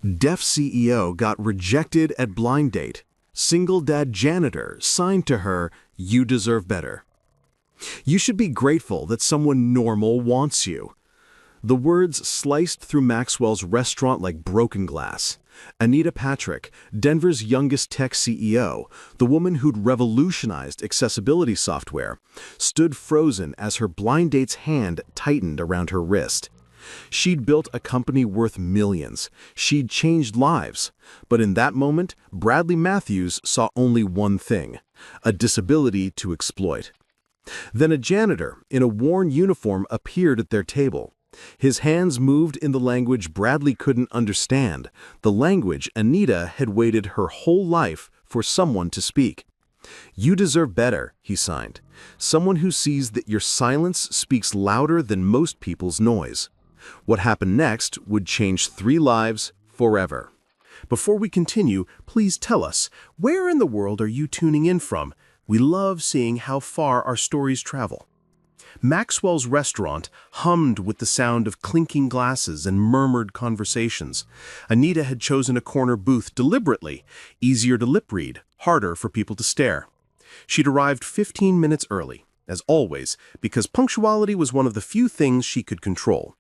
Deaf CEO got rejected at blind date. Single dad janitor signed to her, "You deserve better." You should be grateful that someone normal wants you. The words sliced through Maxwell's restaurant like broken glass. Anita Patrick, Denver's youngest tech CEO, the woman who'd revolutionized accessibility software, stood frozen as her blind date's hand tightened around her wrist. She'd built a company worth millions. She'd changed lives. But in that moment, Bradley Matthews saw only one thing: a disability to exploit. Then a janitor in a worn uniform appeared at their table. His hands moved in the language Bradley couldn't understand, the language Anita had waited her whole life for someone to speak. "You deserve better," he signed. "Someone who sees that your silence speaks louder than most people's noise." What happened next would change 3 lives forever. Before we continue, please tell us, where in the world are you tuning in from? We love seeing how far our stories travel. Maxwell's restaurant hummed with the sound of clinking glasses and murmured conversations. Anita had chosen a corner booth deliberately, easier to lip read, harder for people to stare. She'd arrived 15 minutes early, as always, because punctuality was one of the few things she could control.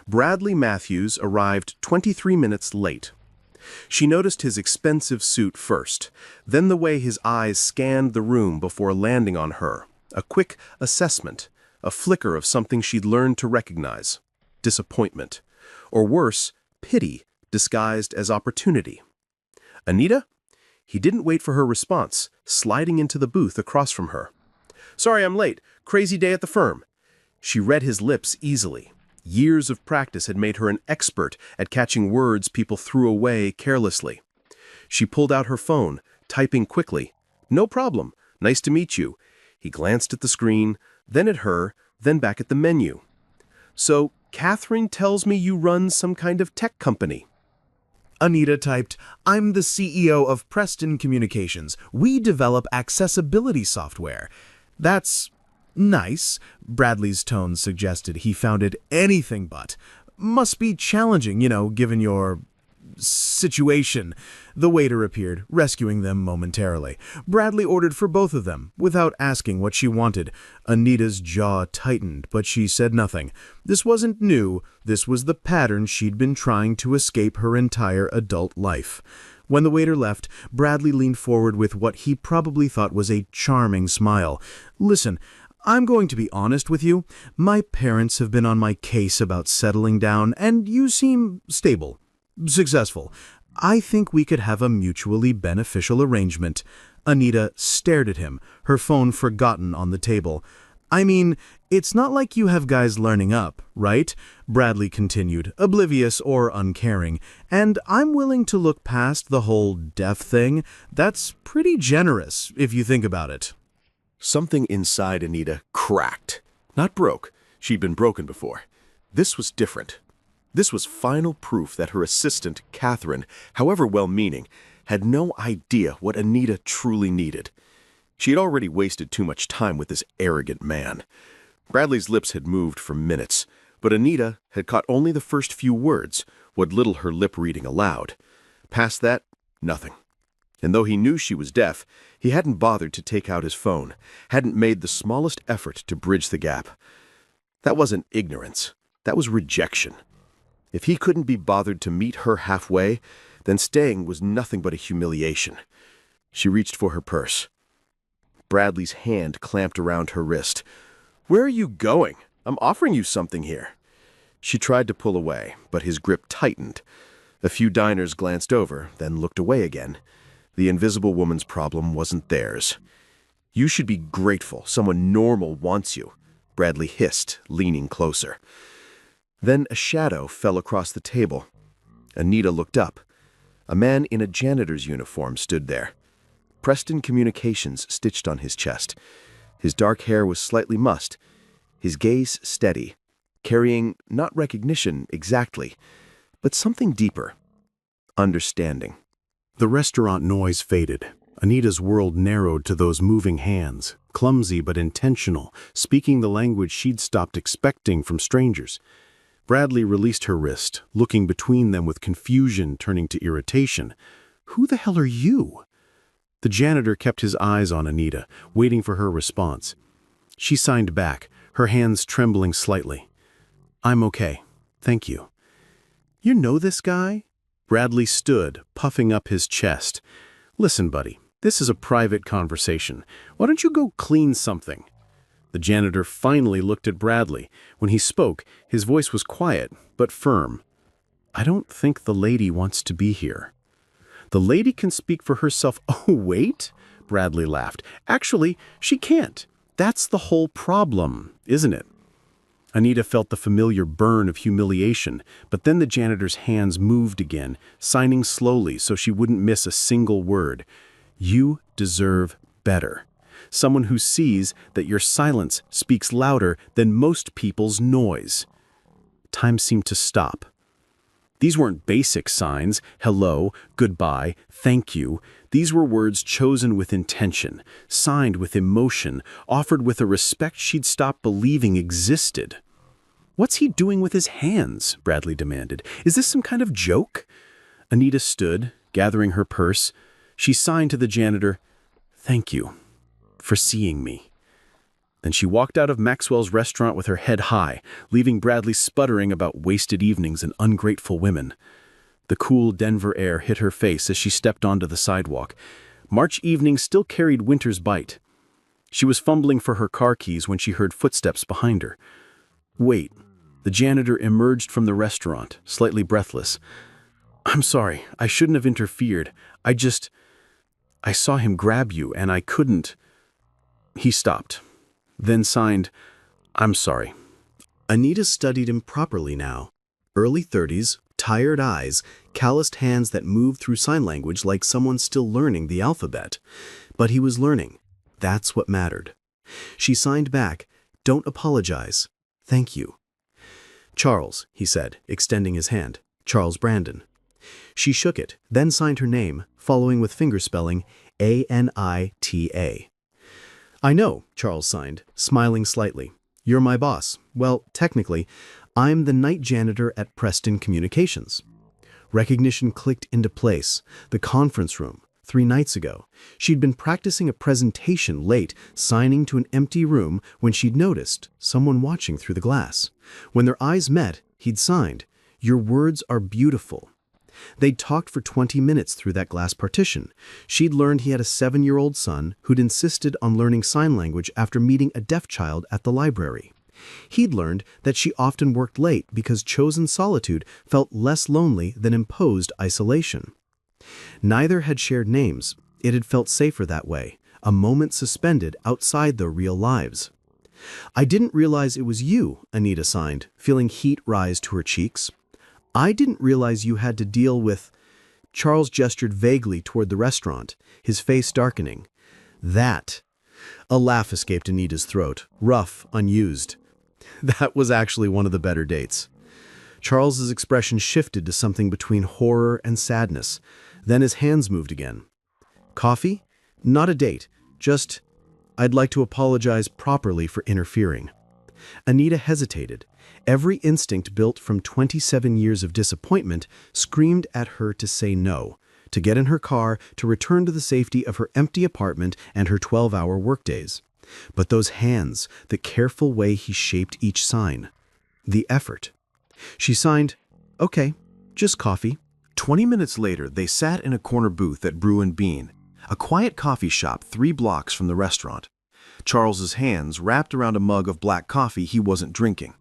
Bradley Matthews arrived 23 minutes late. She noticed his expensive suit first, then the way his eyes scanned the room before landing on her. A quick assessment, a flicker of something she'd learned to recognize: disappointment. Or worse, pity disguised as opportunity. "Anita?" He didn't wait for her response, sliding into the booth across from her. "Sorry I'm late. Crazy day at the firm." She read his lips easily. Years of practice had made her an expert at catching words people threw away carelessly. She pulled out her phone, typing quickly. "No problem. Nice to meet you." He glanced at the screen, then at her, then back at the menu. "So, Catherine tells me you run some kind of tech company." Anita typed, "I'm the CEO of Preston Communications. We develop accessibility software." "That's nice," Bradley's tone suggested. He found it anything but. "Must be challenging, given your situation." The waiter appeared, rescuing them momentarily. Bradley ordered for both of them, without asking what she wanted. Anita's jaw tightened, but she said nothing. This wasn't new. This was the pattern she'd been trying to escape her entire adult life. When the waiter left, Bradley leaned forward with what he probably thought was a charming smile. "Listen, I'm going to be honest with you. My parents have been on my case about settling down, and you seem stable, successful. I think we could have a mutually beneficial arrangement." Anita stared at him, her phone forgotten on the table. "I mean, it's not like you have guys learning up, right?" Bradley continued, oblivious or uncaring. "And I'm willing to look past the whole deaf thing. That's pretty generous, if you think about it." Something inside Anita cracked. Not broke. She'd been broken before. This was different. This was final proof that her assistant, Catherine, however well-meaning, had no idea what Anita truly needed. She had already wasted too much time with this arrogant man. Bradley's lips had moved for minutes, but Anita had caught only the first few words, what little her lip reading allowed. Past that, nothing. And though he knew she was deaf, he hadn't bothered to take out his phone, hadn't made the smallest effort to bridge the gap. That wasn't ignorance. That was rejection. If he couldn't be bothered to meet her halfway, then staying was nothing but a humiliation. She reached for her purse. Bradley's hand clamped around her wrist. "Where are you going? I'm offering you something here." She tried to pull away, but his grip tightened. A few diners glanced over, then looked away again. The invisible woman's problem wasn't theirs. "You should be grateful someone normal wants you," Bradley hissed, leaning closer. Then a shadow fell across the table. Anita looked up. A man in a janitor's uniform stood there. Preston Communications stitched on his chest. His dark hair was slightly mussed, his gaze steady, carrying not recognition exactly, but something deeper: understanding. The restaurant noise faded. Anita's world narrowed to those moving hands, clumsy but intentional, speaking the language she'd stopped expecting from strangers. Bradley released her wrist, looking between them with confusion turning to irritation. "Who the hell are you?" The janitor kept his eyes on Anita, waiting for her response. She signed back, her hands trembling slightly. "I'm okay. Thank you." "You know this guy?" Bradley stood, puffing up his chest. "Listen, buddy, this is a private conversation. Why don't you go clean something?" The janitor finally looked at Bradley. When he spoke, his voice was quiet, but firm. "I don't think the lady wants to be here." "The lady can speak for herself." "Oh, wait," Bradley laughed. "Actually, she can't. That's the whole problem, isn't it?" Anita felt the familiar burn of humiliation, but then the janitor's hands moved again, signing slowly so she wouldn't miss a single word. "You deserve better. Someone who sees that your silence speaks louder than most people's noise." Time seemed to stop. These weren't basic signs, hello, goodbye, thank you. These were words chosen with intention, signed with emotion, offered with a respect she'd stopped believing existed. "What's he doing with his hands?" Bradley demanded. "Is this some kind of joke?" Anita stood, gathering her purse. She signed to the janitor, "Thank you for seeing me." Then she walked out of Maxwell's restaurant with her head high, leaving Bradley sputtering about wasted evenings and ungrateful women. The cool Denver air hit her face as she stepped onto the sidewalk. March evening still carried winter's bite. She was fumbling for her car keys when she heard footsteps behind her. "Wait." The janitor emerged from the restaurant, slightly breathless. "I'm sorry, I shouldn't have interfered. I saw him grab you and I couldn't." He stopped, then signed, "I'm sorry." Anita studied him properly now. Early 30s, tired eyes, calloused hands that moved through sign language like someone still learning the alphabet. But he was learning. That's what mattered. She signed back, "Don't apologize. Thank you." "Charles," he said, extending his hand. "Charles Brandon." She shook it, then signed her name, following with fingerspelling Anita. "I know," Charles signed, smiling slightly. "You're my boss. Well, technically, I'm the night janitor at Preston Communications." Recognition clicked into place. The conference room. 3 nights ago, she'd been practicing a presentation late, signing to an empty room when she'd noticed someone watching through the glass. When their eyes met, he'd signed, "Your words are beautiful." They'd talked for 20 minutes through that glass partition. She'd learned he had a 7-year-old son who'd insisted on learning sign language after meeting a deaf child at the library. He'd learned that she often worked late because chosen solitude felt less lonely than imposed isolation. Neither had shared names. It had felt safer that way, a moment suspended outside their real lives. "I didn't realize it was you," Anita signed, feeling heat rise to her cheeks. "I didn't realize you had to deal with—" Charles gestured vaguely toward the restaurant, his face darkening. "That." A laugh escaped Anita's throat, rough, unused. That was actually one of the better dates. Charles's expression shifted to something between horror and sadness. Then his hands moved again. "Coffee? Not a date. Just, I'd like to apologize properly for interfering." Anita hesitated. Every instinct built from 27 years of disappointment screamed at her to say no, to get in her car, to return to the safety of her empty apartment and her 12-hour workdays. But those hands, the careful way he shaped each sign, the effort. She signed, "Okay, just coffee." 20 minutes later, they sat in a corner booth at Brew and Bean, a quiet coffee shop 3 blocks from the restaurant. Charles's hands wrapped around a mug of black coffee he wasn't drinking.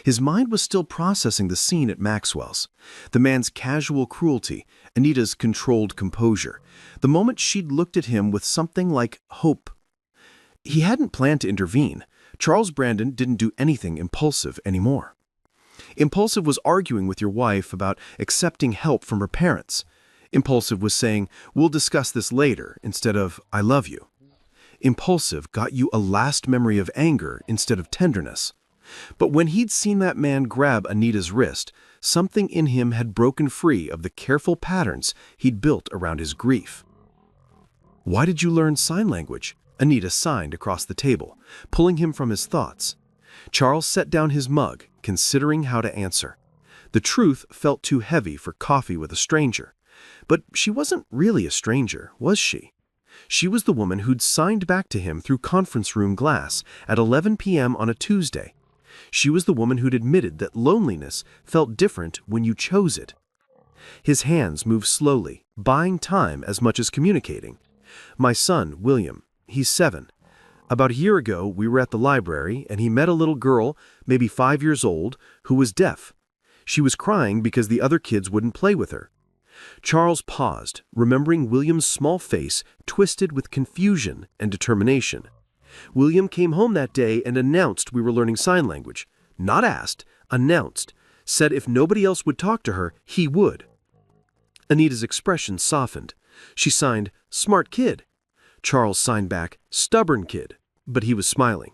His mind was still processing the scene at Maxwell's. The man's casual cruelty, Anita's controlled composure. The moment she'd looked at him with something like hope. He hadn't planned to intervene. Charles Brandon didn't do anything impulsive anymore. Impulsive was arguing with your wife about accepting help from her parents. Impulsive was saying, "We'll discuss this later," instead of, "I love you." Impulsive got you a last memory of anger instead of tenderness. But when he'd seen that man grab Anita's wrist, something in him had broken free of the careful patterns he'd built around his grief. "Why did you learn sign language?" Anita signed across the table, pulling him from his thoughts. Charles set down his mug, considering how to answer. The truth felt too heavy for coffee with a stranger. But she wasn't really a stranger, was she? She was the woman who'd signed back to him through conference room glass at 11 p.m. on a Tuesday. She was the woman who'd admitted that loneliness felt different when you chose it. His hands moved slowly, buying time as much as communicating. My son, William, he's 7. About a year ago, we were at the library, and he met a little girl, maybe 5 years old, who was deaf. She was crying because the other kids wouldn't play with her. Charles paused, remembering William's small face twisted with confusion and determination. William came home that day and announced we were learning sign language. Not asked, announced. Said if nobody else would talk to her, he would. Anita's expression softened. She signed, "Smart kid." Charles signed back, "Stubborn kid," but he was smiling.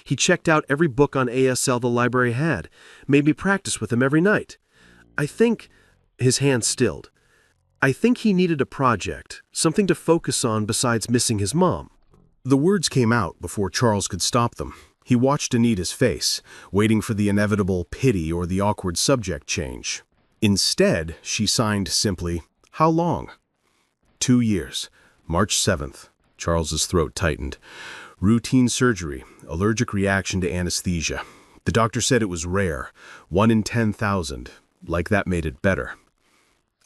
He checked out every book on ASL the library had, made me practice with him every night. I think, his hand stilled, I think he needed a project, something to focus on besides missing his mom. The words came out before Charles could stop them. He watched Anita's face, waiting for the inevitable pity or the awkward subject change. Instead, she signed simply, "How long?" 2 years. March 7th. Charles's throat tightened. Routine surgery, allergic reaction to anesthesia. The doctor said it was rare, 1 in 10,000, like that made it better.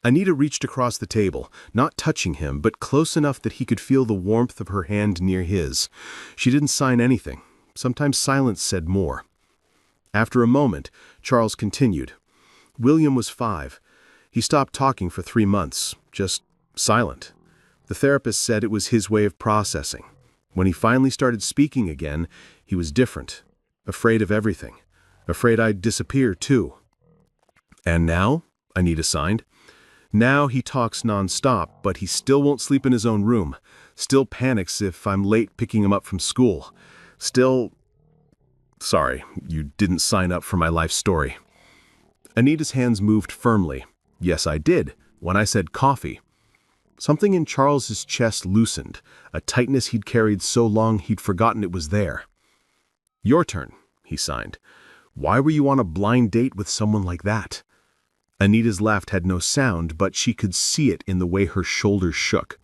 Anita reached across the table, not touching him, but close enough that he could feel the warmth of her hand near his. She didn't sign anything. Sometimes silence said more. After a moment, Charles continued. William was 5. He stopped talking for 3 months, just silent. The therapist said it was his way of processing. When he finally started speaking again, he was different, afraid of everything, afraid I'd disappear too. And now, Anita signed. Now he talks nonstop, but he still won't sleep in his own room, still panics if I'm late picking him up from school, still... Sorry, you didn't sign up for my life story. Anita's hands moved firmly. Yes, I did, when I said coffee. Something in Charles's chest loosened, a tightness he'd carried so long he'd forgotten it was there. Your turn, he signed. Why were you on a blind date with someone like that? Anita's laugh had no sound, but she could see it in the way her shoulders shook.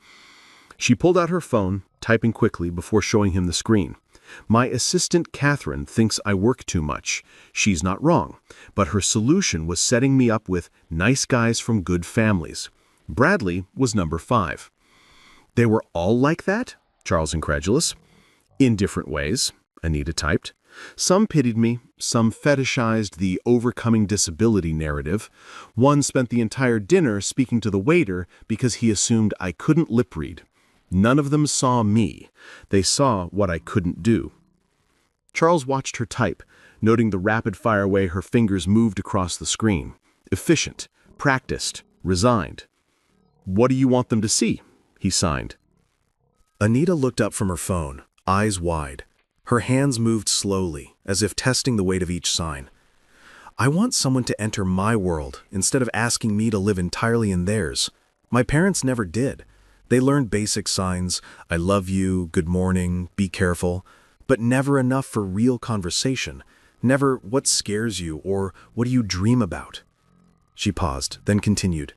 She pulled out her phone, typing quickly before showing him the screen. My assistant Catherine thinks I work too much. She's not wrong, but her solution was setting me up with nice guys from good families. Bradley was number 5. They were all like that? Charles incredulous. In different ways, Anita typed. Some pitied me, some fetishized the overcoming disability narrative. One spent the entire dinner speaking to the waiter because he assumed I couldn't lip read. None of them saw me. They saw what I couldn't do. Charles watched her type, noting the rapid-fire way her fingers moved across the screen. Efficient, practiced, resigned. What do you want them to see? He signed. Anita looked up from her phone, eyes wide. Her hands moved slowly, as if testing the weight of each sign. I want someone to enter my world instead of asking me to live entirely in theirs. My parents never did. They learned basic signs, I love you, good morning, be careful, but never enough for real conversation. Never what scares you or what do you dream about. She paused, then continued.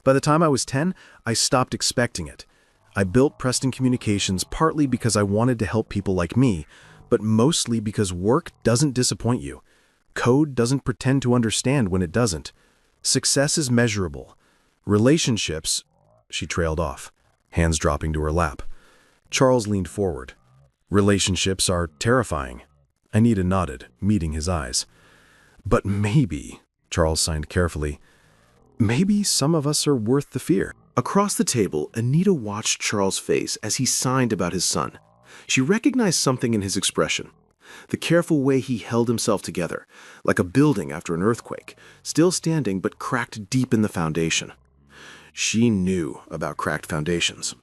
By the time I was 10, I stopped expecting it. I built Preston Communications partly because I wanted to help people like me, but mostly because work doesn't disappoint you. Code doesn't pretend to understand when it doesn't. Success is measurable. Relationships... She trailed off, hands dropping to her lap. Charles leaned forward. Relationships are terrifying. Anita nodded, meeting his eyes. But maybe, Charles signed carefully, maybe some of us are worth the fear. Across the table, Anita watched Charles' face as he signed about his son. She recognized something in his expression. The careful way he held himself together, like a building after an earthquake, still standing but cracked deep in the foundation. She knew about cracked foundations.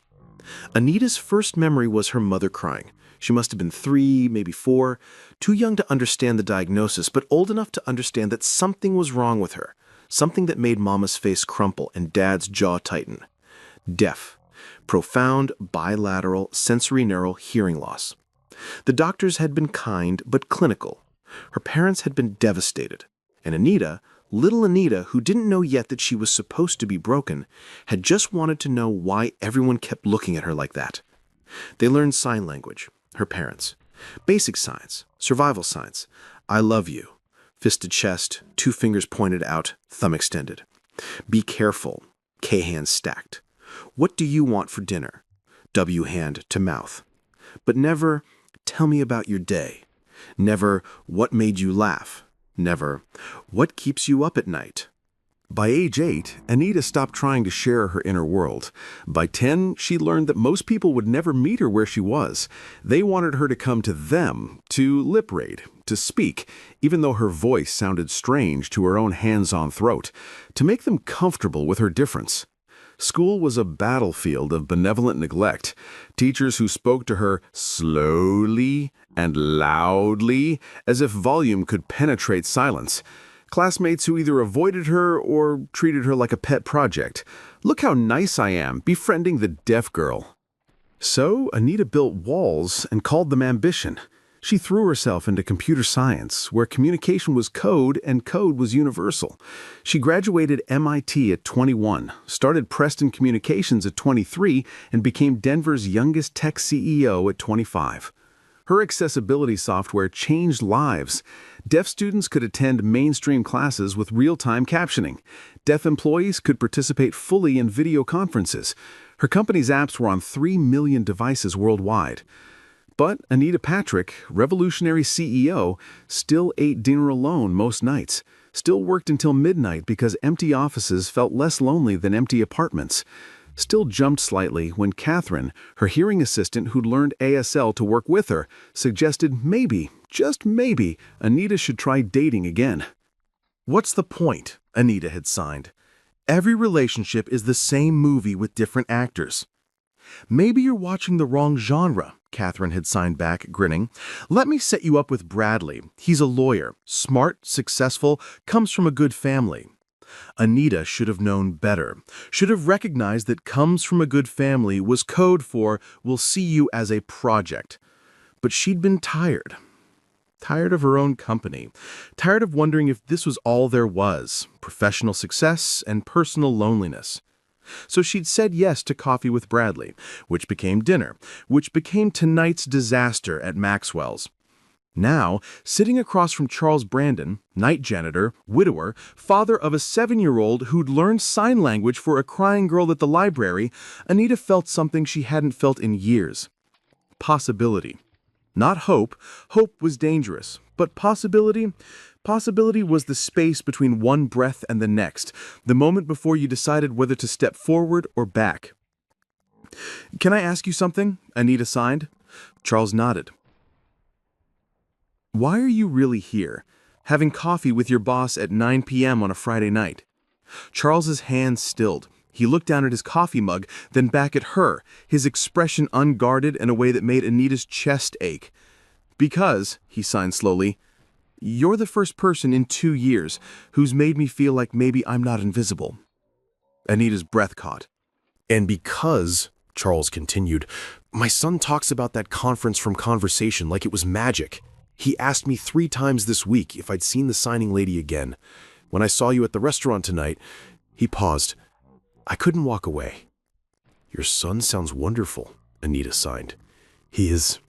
Anita's first memory was her mother crying. She must have been 3, maybe 4, too young to understand the diagnosis, but old enough to understand that something was wrong with her. Something that made Mama's face crumple and Dad's jaw tighten. Deaf. Profound, bilateral, sensorineural hearing loss. The doctors had been kind but clinical. Her parents had been devastated, and Anita, little Anita, who didn't know yet that she was supposed to be broken, had just wanted to know why everyone kept looking at her like that. They learned sign language, her parents. Basic signs, survival signs. I love you. Fisted chest, 2 fingers pointed out, thumb extended. Be careful, K hands stacked. What do you want for dinner? W hand to mouth. But never, tell me about your day. Never, what made you laugh. Never, what keeps you up at night. By age 8, Anita stopped trying to share her inner world. By 10, she learned that most people would never meet her where she was. They wanted her to come to them, to lip read, to speak, even though her voice sounded strange to her own hands-on throat, to make them comfortable with her difference. School was a battlefield of benevolent neglect. Teachers who spoke to her slowly and loudly, as if volume could penetrate silence. Classmates who either avoided her or treated her like a pet project. Look how nice I am, befriending the deaf girl. So Anita built walls and called them ambition. She threw herself into computer science, where communication was code and code was universal. She graduated MIT at 21, started Preston Communications at 23, and became Denver's youngest tech CEO at 25. Her accessibility software changed lives. Deaf students could attend mainstream classes with real-time captioning. Deaf employees could participate fully in video conferences. Her company's apps were on 3 million devices worldwide. But Anita Patrick, revolutionary CEO, still ate dinner alone most nights, still worked until midnight because empty offices felt less lonely than empty apartments, still jumped slightly when Catherine, her hearing assistant who'd learned ASL to work with her, suggested maybe, just maybe, Anita should try dating again. What's the point? Anita had signed. Every relationship is the same movie with different actors. Maybe you're watching the wrong genre, Catherine had signed back, grinning. Let me set you up with Bradley. He's a lawyer, smart, successful, comes from a good family. Anita should have known better, should have recognized that comes from a good family was code for we'll see you as a project. But she'd been tired. Tired of her own company. Tired of wondering if this was all there was, professional success and personal loneliness. So she'd said yes to coffee with Bradley, which became dinner, which became tonight's disaster at Maxwell's. Now, sitting across from Charles Brandon, night janitor, widower, father of a 7-year-old who'd learned sign language for a crying girl at the library, Anita felt something she hadn't felt in years. Possibility. Not hope. Hope was dangerous. But possibility? Possibility was the space between one breath and the next, the moment before you decided whether to step forward or back. "Can I ask you something?" Anita signed. Charles nodded. "Why are you really here, having coffee with your boss at 9 p.m. on a Friday night?" Charles's hands stilled. He looked down at his coffee mug, then back at her, his expression unguarded in a way that made Anita's chest ache. "Because," he signed slowly, "you're the first person in 2 years who's made me feel like maybe I'm not invisible." Anita's breath caught. "And because," Charles continued, "my son talks about that conference from conversation like it was magic. He asked me 3 times this week if I'd seen the signing lady again. When I saw you at the restaurant tonight," he paused. "I couldn't walk away." "Your son sounds wonderful," Anita signed. "He is.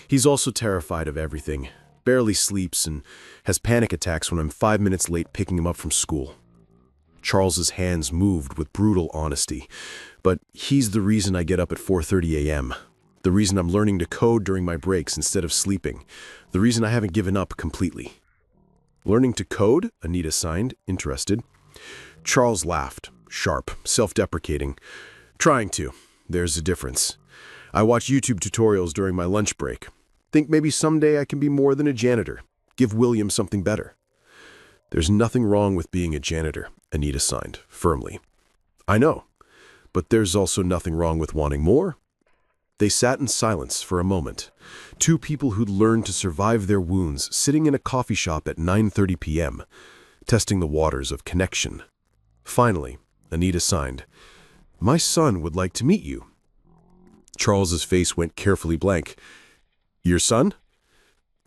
He's also terrified of everything, barely sleeps, and has panic attacks when I'm 5 minutes late picking him up from school." Charles's hands moved with brutal honesty. "But he's the reason I get up at 4:30 a.m., the reason I'm learning to code during my breaks instead of sleeping, the reason I haven't given up completely." "Learning to code?" Anita signed, interested. Charles laughed, sharp, self-deprecating. "Trying to. There's a difference. I watch YouTube tutorials during my lunch break. Think maybe someday I can be more than a janitor. Give William something better." "There's nothing wrong with being a janitor," Anita signed, firmly. "I know, but there's also nothing wrong with wanting more." They sat in silence for a moment. 2 people who'd learned to survive their wounds sitting in a coffee shop at 9:30 p.m., testing the waters of connection. Finally, Anita signed, "My son would like to meet you." Charles's face went carefully blank. "Your son?"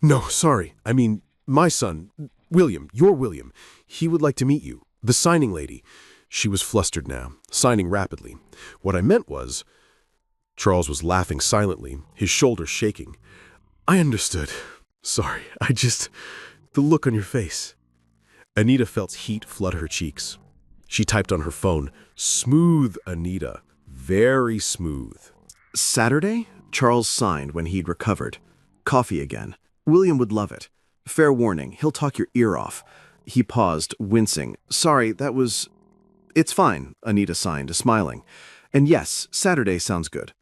"No, sorry. I mean, My son, William, your William. He would like to meet you. The signing lady. She was flustered now, signing rapidly. What I meant was... Charles was laughing silently, his shoulders shaking. I understood. Sorry, the look on your face. Anita felt heat flood her cheeks. She typed on her phone, "Smooth, Anita. Very smooth." Saturday? Charles signed when he'd recovered. Coffee again. William would love it. Fair warning, he'll talk your ear off. He paused, wincing. Sorry, that was... It's fine, Anita signed, smiling. And yes, Saturday sounds good.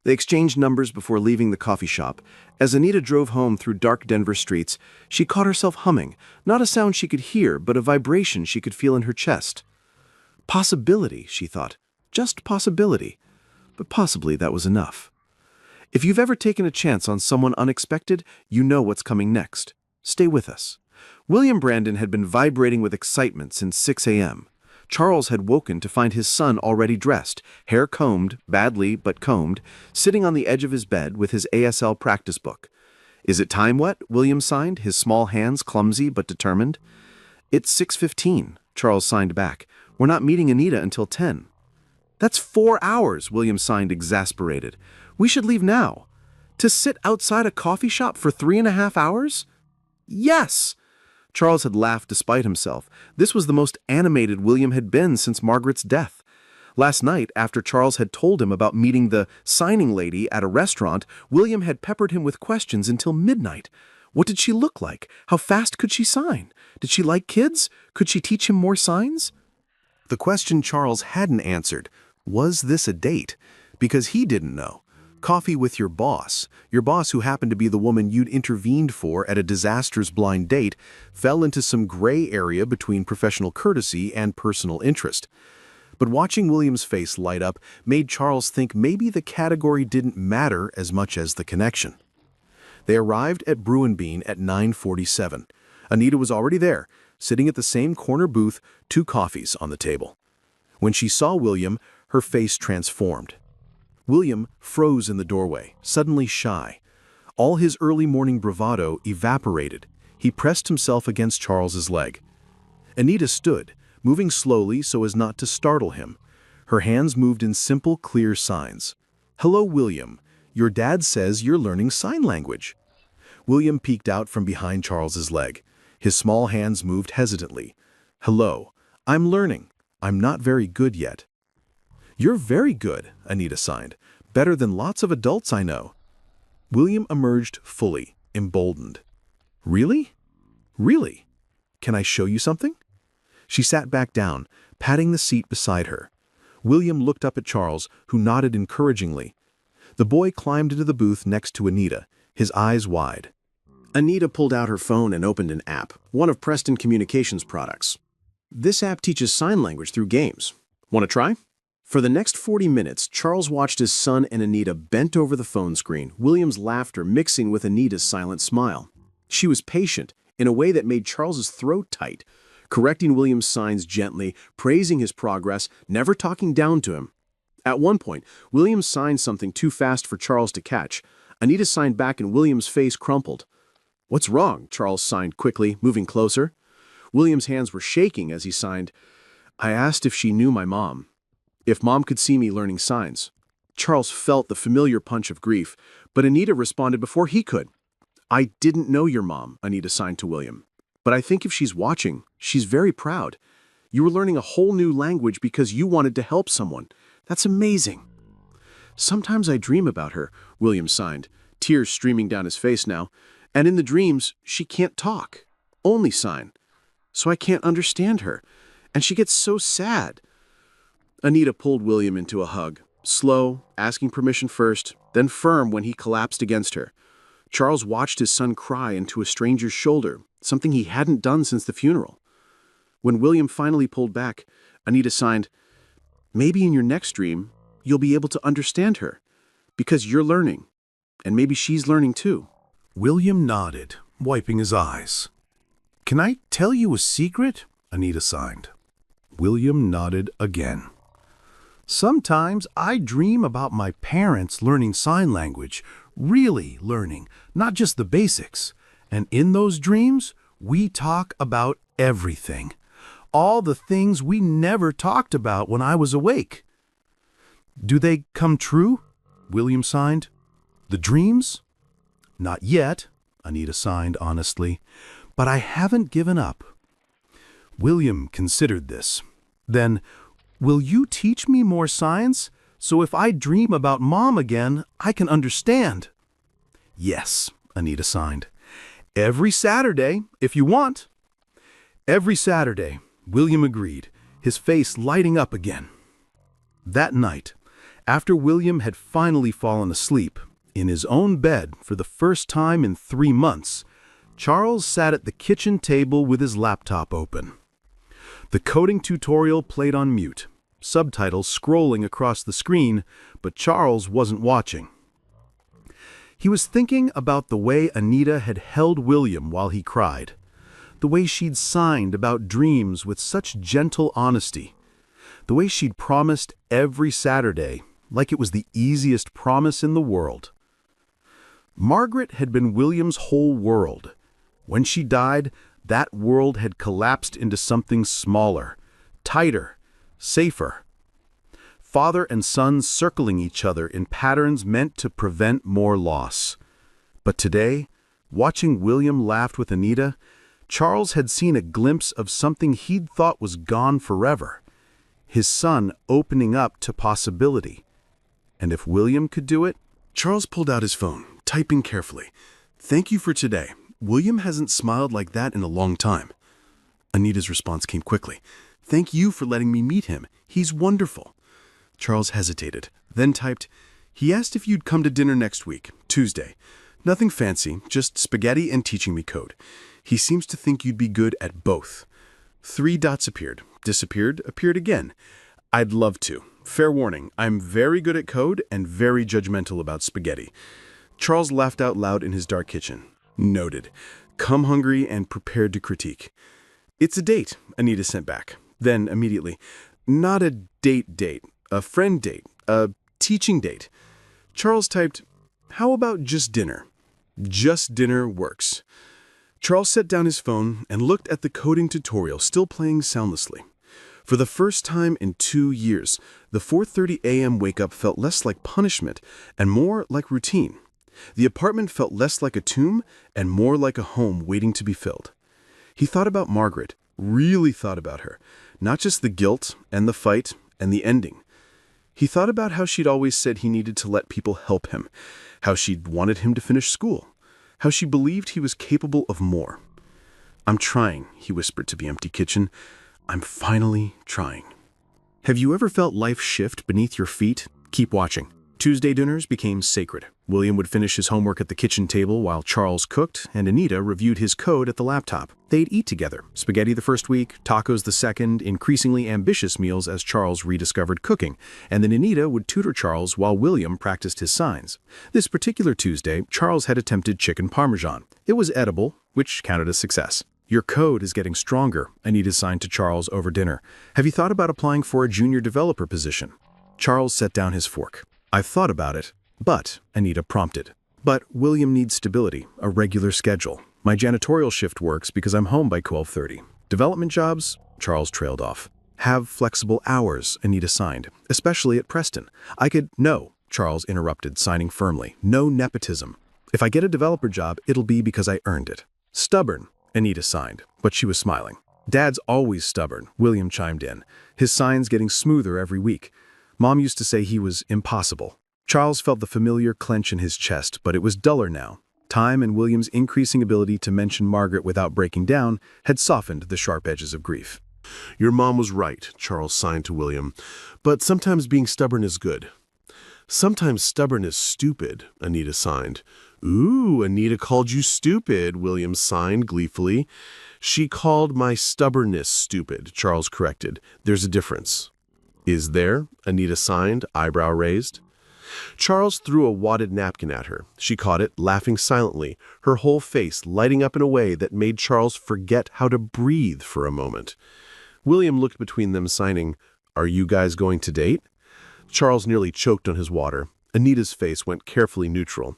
They exchanged numbers before leaving the coffee shop. As Anita drove home through dark Denver streets, she caught herself humming, not a sound she could hear, but a vibration she could feel in her chest. Possibility, she thought. Just possibility. But possibly that was enough. If you've ever taken a chance on someone unexpected, you know what's coming next. Stay with us. William Brandon had been vibrating with excitement since 6 a.m. Charles had woken to find his son already dressed, hair combed, badly but combed, sitting on the edge of his bed with his ASL practice book. Is it time wet? William signed, his small hands clumsy but determined. It's 6:15, Charles signed back. We're not meeting Anita until 10. That's 4 hours, William signed, exasperated. We should leave now. To sit outside a coffee shop for 3.5 hours? Yes! Charles had laughed despite himself. This was the most animated William had been since Margaret's death. Last night, after Charles had told him about meeting the signing lady at a restaurant, William had peppered him with questions until midnight. What did she look like? How fast could she sign? Did she like kids? Could she teach him more signs? The question Charles hadn't answered, was this a date? Because he didn't know. Coffee with your boss who happened to be the woman you'd intervened for at a disastrous blind date, fell into some gray area between professional courtesy and personal interest. But watching William's face light up made Charles think maybe the category didn't matter as much as the connection. They arrived at Brew and Bean at 9:47. Anita was already there, sitting at the same corner booth, 2 coffees on the table. When she saw William, her face transformed. William froze in the doorway, suddenly shy. All his early morning bravado evaporated. He pressed himself against Charles's leg. Anita stood, moving slowly so as not to startle him. Her hands moved in simple, clear signs. "Hello, William. Your dad says you're learning sign language." William peeked out from behind Charles's leg. His small hands moved hesitantly. "Hello. I'm learning. I'm not very good yet." "You're very good," Anita signed. "Better than lots of adults I know." William emerged fully, emboldened. "Really? Really? Can I show you something?" She sat back down, patting the seat beside her. William looked up at Charles, who nodded encouragingly. The boy climbed into the booth next to Anita, his eyes wide. Anita pulled out her phone and opened an app, one of Preston Communications' products. This app teaches sign language through games. Want to try? For the next 40 minutes, Charles watched his son and Anita bent over the phone screen, William's laughter mixing with Anita's silent smile. She was patient, in a way that made Charles's throat tight, correcting William's signs gently, praising his progress, never talking down to him. At one point, William signed something too fast for Charles to catch. Anita signed back and William's face crumpled. "What's wrong?" Charles signed quickly, moving closer. William's hands were shaking as he signed, "I asked if she knew my mom. If Mom could see me learning signs." Charles felt the familiar punch of grief, but Anita responded before he could. "I didn't know your mom," Anita signed to William. "But I think if she's watching, she's very proud. You were learning a whole new language because you wanted to help someone. That's amazing." "Sometimes I dream about her," William signed, tears streaming down his face now. "And in the dreams, she can't talk, only sign. So I can't understand her, and she gets so sad." Anita pulled William into a hug, slow, asking permission first, then firm when he collapsed against her. Charles watched his son cry into a stranger's shoulder, something he hadn't done since the funeral. When William finally pulled back, Anita signed, "Maybe in your next dream, you'll be able to understand her, because you're learning, and maybe she's learning too." William nodded, wiping his eyes. "Can I tell you a secret?" Anita signed. William nodded again. "Sometimes I dream about my parents learning sign language, really learning, not just the basics. And in those dreams, We talk about everything. All the things we never talked about when I was awake. Do they come true? William signed. The dreams? Not yet, Anita signed honestly, but I haven't given up. William considered this. Then, will you teach me more science so if I dream about Mom again, I can understand? Yes, Anita signed. Every Saturday, if you want. Every Saturday, William agreed, his face lighting up again. That night, after William had finally fallen asleep, in his own bed for the first time in 3 months, Charles sat at the kitchen table with his laptop open. The coding tutorial played on mute, subtitles scrolling across the screen, but Charles wasn't watching. He was thinking about the way Anita had held William while he cried, the way she'd signed about dreams with such gentle honesty, the way she'd promised every Saturday, like it was the easiest promise in the world. Margaret had been William's whole world. When she died, that world had collapsed into something smaller, tighter, safer. Father and son circling each other in patterns meant to prevent more loss. But today, watching William laugh with Anita, Charles had seen a glimpse of something he'd thought was gone forever. His son opening up to possibility. And if William could do it? Charles pulled out his phone, typing carefully. "Thank you for today. William hasn't smiled like that in a long time." Anita's response came quickly. "Thank you for letting me meet him. He's wonderful." Charles hesitated, then typed, "He asked if you'd come to dinner next week, Tuesday. Nothing fancy, just spaghetti and teaching me code. He seems to think you'd be good at both." 3 dots appeared, disappeared, appeared again. "I'd love to. Fair warning, I'm very good at code and very judgmental about spaghetti." Charles laughed out loud in his dark kitchen. "Noted. Come hungry and prepared to critique." "It's a date," Anita sent back. Then, immediately, "Not a date, a friend date, a teaching date." Charles typed, "How about just dinner?" Just dinner works. Charles set down his phone and looked at the coding tutorial still playing soundlessly. For the first time in 2 years, the 4:30 a.m. wake-up felt less like punishment and more like routine. The apartment felt less like a tomb and more like a home waiting to be filled. He thought about Margaret, really thought about her, not just the guilt and the fight and the ending. He thought about how she'd always said he needed to let people help him, how she'd wanted him to finish school, how she believed he was capable of more. "I'm trying," he whispered to the empty kitchen. "I'm finally trying." Have you ever felt life shift beneath your feet? Keep watching. Tuesday dinners became sacred. William would finish his homework at the kitchen table while Charles cooked, and Anita reviewed his code at the laptop. They'd eat together, spaghetti the first week, tacos the second, increasingly ambitious meals as Charles rediscovered cooking, and then Anita would tutor Charles while William practiced his signs. This particular Tuesday, Charles had attempted chicken parmesan. It was edible, which counted as success. "Your code is getting stronger," Anita signed to Charles over dinner. "Have you thought about applying for a junior developer position?" Charles set down his fork. "I've thought about it, but," Anita prompted. "But William needs stability, a regular schedule. My janitorial shift works because I'm home by 12:30. Development jobs?" Charles trailed off. "Have flexible hours," Anita signed, "especially at Preston. I could—" "No," Charles interrupted, signing firmly. "No nepotism. If I get a developer job, it'll be because I earned it." "Stubborn," Anita signed, but she was smiling. "Dad's always stubborn," William chimed in, his signs getting smoother every week. "Mom used to say he was impossible." Charles felt the familiar clench in his chest, but it was duller now. Time and William's increasing ability to mention Margaret without breaking down had softened the sharp edges of grief. "Your mom was right," Charles signed to William. "But sometimes being stubborn is good." "Sometimes stubborn is stupid," Anita signed. "Ooh, Anita called you stupid," William signed gleefully. "She called my stubbornness stupid," Charles corrected. "There's a difference." "Is there?" Anita signed, eyebrow raised. Charles threw a wadded napkin at her. She caught it, laughing silently, her whole face lighting up in a way that made Charles forget how to breathe for a moment. William looked between them, signing, "Are you guys going to date?" Charles nearly choked on his water. Anita's face went carefully neutral.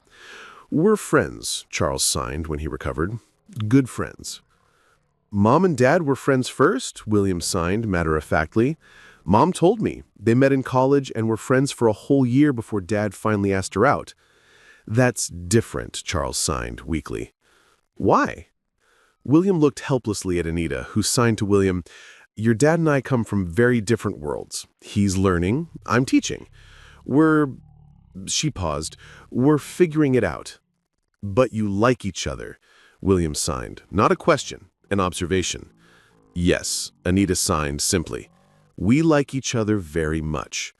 "We're friends," Charles signed when he recovered. "Good friends." Mom and Dad were friends first, William signed matter-of-factly. Mom told me they met in college and were friends for a whole year before Dad finally asked her out. That's different, Charles signed weakly. Why? William looked helplessly at Anita, who signed to William, "Your dad and I come from very different worlds. He's learning, I'm teaching. She paused, we're figuring it out." "But you like each other," William signed. Not a question, an observation. "Yes," Anita signed simply. "We like each other very much."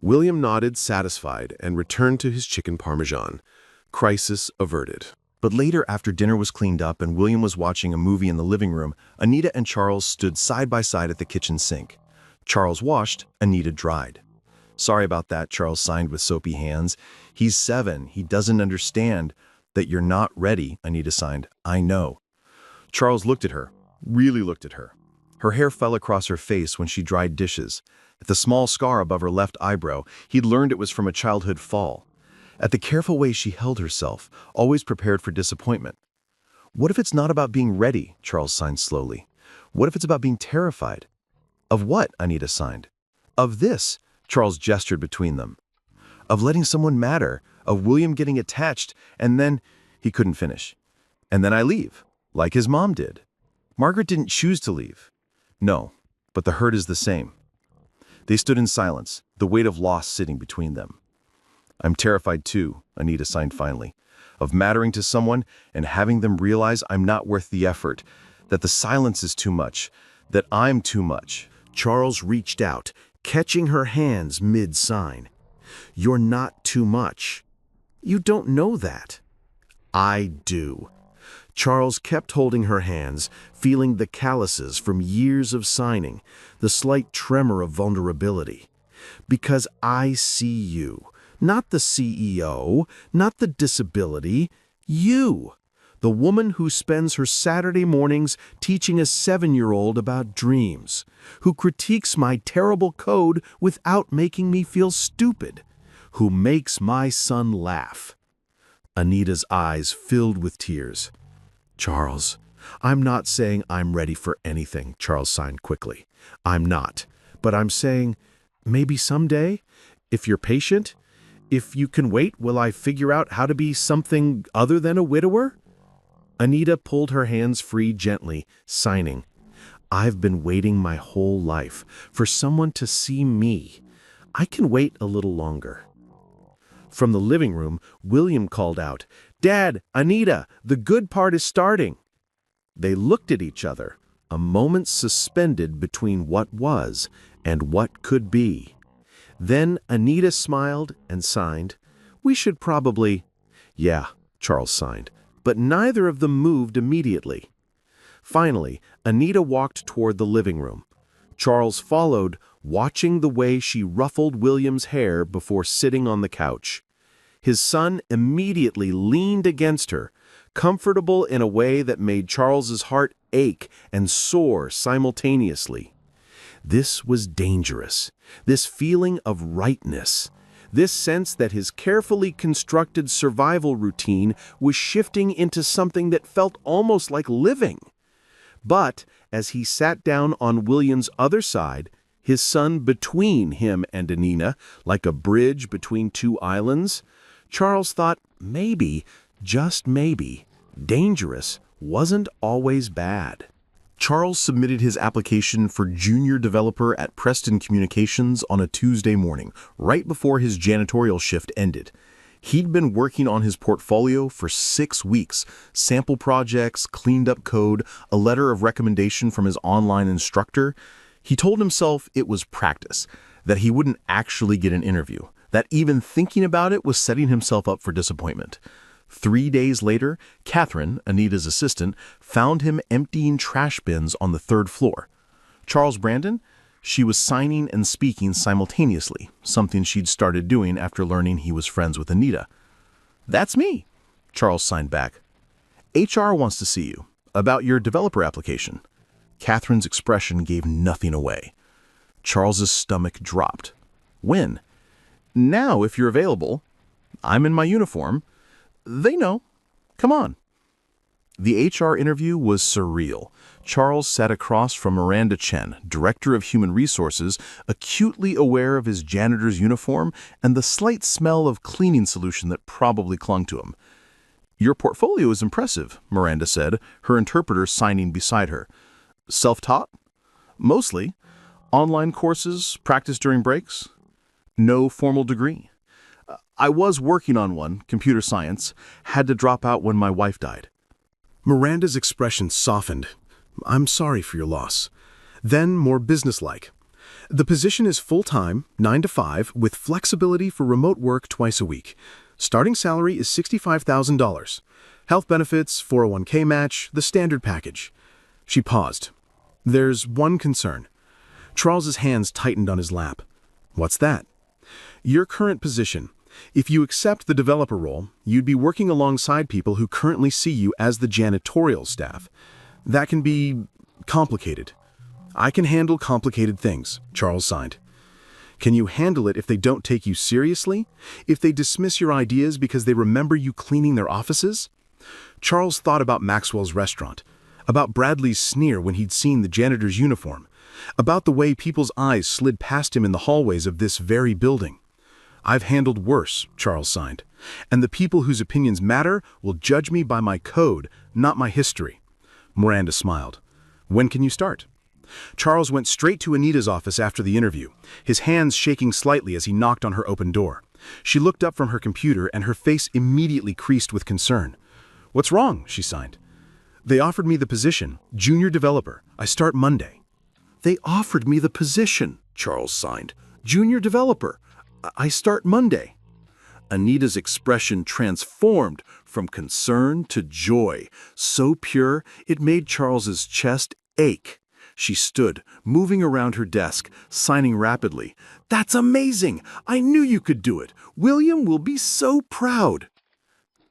William nodded, satisfied, and returned to his chicken parmesan. Crisis averted. But later, after dinner was cleaned up and William was watching a movie in the living room, Anita and Charles stood side by side at the kitchen sink. Charles washed, Anita dried. "Sorry about that," Charles signed with soapy hands. "He's 7. He doesn't understand." "That you're not ready," Anita signed. "I know." Charles looked at her, really looked at her. Her hair fell across her face when she dried dishes. At the small scar above her left eyebrow, he'd learned it was from a childhood fall. At the careful way she held herself, always prepared for disappointment. "What if it's not about being ready?" Charles signed slowly. "What if it's about being terrified?" "Of what?" Anita signed. "Of this," Charles gestured between them. "Of letting someone matter, of William getting attached, and then—" He couldn't finish. "And then I leave, like his mom did." "Margaret didn't choose to leave." "No, but the hurt is the same." They stood in silence, the weight of loss sitting between them. "I'm terrified too," Anita signed finally, "of mattering to someone and having them realize I'm not worth the effort, that the silence is too much, that I'm too much." Charles reached out, catching her hands mid-sign. "You're not too much. You don't know that." "I do." Charles kept holding her hands, feeling the calluses from years of signing, the slight tremor of vulnerability. "Because I see you. Not the CEO, not the disability. You. The woman who spends her Saturday mornings teaching a 7-year-old about dreams, who critiques my terrible code without making me feel stupid, who makes my son laugh." Anita's eyes filled with tears. "Charles, I'm not saying I'm ready for anything," Charles signed quickly. "I'm not. But I'm saying, maybe someday, if you're patient, if you can wait, will I figure out how to be something other than a widower?" Anita pulled her hands free gently, signing. "I've been waiting my whole life for someone to see me. I can wait a little longer." From the living room, William called out, "Dad, Anita, the good part is starting." They looked at each other, a moment suspended between what was and what could be. Then Anita smiled and signed, "We should probably—" "Yeah," Charles signed, but neither of them moved immediately. Finally, Anita walked toward the living room. Charles followed, watching the way she ruffled William's hair before sitting on the couch. His son immediately leaned against her, comfortable in a way that made Charles's heart ache and soar simultaneously. This was dangerous, this feeling of rightness, this sense that his carefully constructed survival routine was shifting into something that felt almost like living. But as he sat down on William's other side, his son between him and Anita, like a bridge between two islands, Charles thought maybe, just maybe, dangerous wasn't always bad. Charles submitted his application for junior developer at Preston Communications on a Tuesday morning, right before his janitorial shift ended. He'd been working on his portfolio for 6 weeks, sample projects, cleaned up code, a letter of recommendation from his online instructor. He told himself it was practice, that he wouldn't actually get an interview, that even thinking about it was setting himself up for disappointment. 3 days later, Catherine, Anita's assistant, found him emptying trash bins on the 3rd floor. Charles Brandon? She was signing and speaking simultaneously, something she'd started doing after learning he was friends with Anita. "That's me," Charles signed back. "HR wants to see you, about your developer application." Catherine's expression gave nothing away. Charles's stomach dropped. "When?" "Now, if you're available." "I'm in my uniform." "They know. Come on." The HR interview was surreal. Charles sat across from Miranda Chen, Director of Human Resources, acutely aware of his janitor's uniform and the slight smell of cleaning solution that probably clung to him. "Your portfolio is impressive," Miranda said, her interpreter signing beside her. "Self-taught?" "Mostly. Online courses, practice during breaks. No formal degree. I was working on one, computer science, had to drop out when my wife died." Miranda's expression softened. "I'm sorry for your loss." Then more businesslike. "The position is full-time, 9 to 5, with flexibility for remote work twice a week. Starting salary is $65,000. Health benefits, 401k match, the standard package." She paused. "There's one concern." Charles's hands tightened on his lap. "What's that?" "Your current position. If you accept the developer role, you'd be working alongside people who currently see you as the janitorial staff. That can be complicated." "I can handle complicated things," Charles signed. "Can you handle it if they don't take you seriously? If they dismiss your ideas because they remember you cleaning their offices?" Charles thought about Maxwell's restaurant, about Bradley's sneer when he'd seen the janitor's uniform, about the way people's eyes slid past him in the hallways of this very building. "I've handled worse," Charles signed, "and the people whose opinions matter will judge me by my code, not my history." Miranda smiled. "When can you start?" Charles went straight to Anita's office after the interview, his hands shaking slightly as he knocked on her open door. She looked up from her computer and her face immediately creased with concern. "What's wrong?" she signed. "They offered me the position, junior developer. I start Monday." "They offered me the position," Charles signed. "Junior developer. I start Monday." Anita's expression transformed from concern to joy, so pure it made Charles's chest ache. She stood, moving around her desk, signing rapidly. "That's amazing! I knew you could do it! William will be so proud!"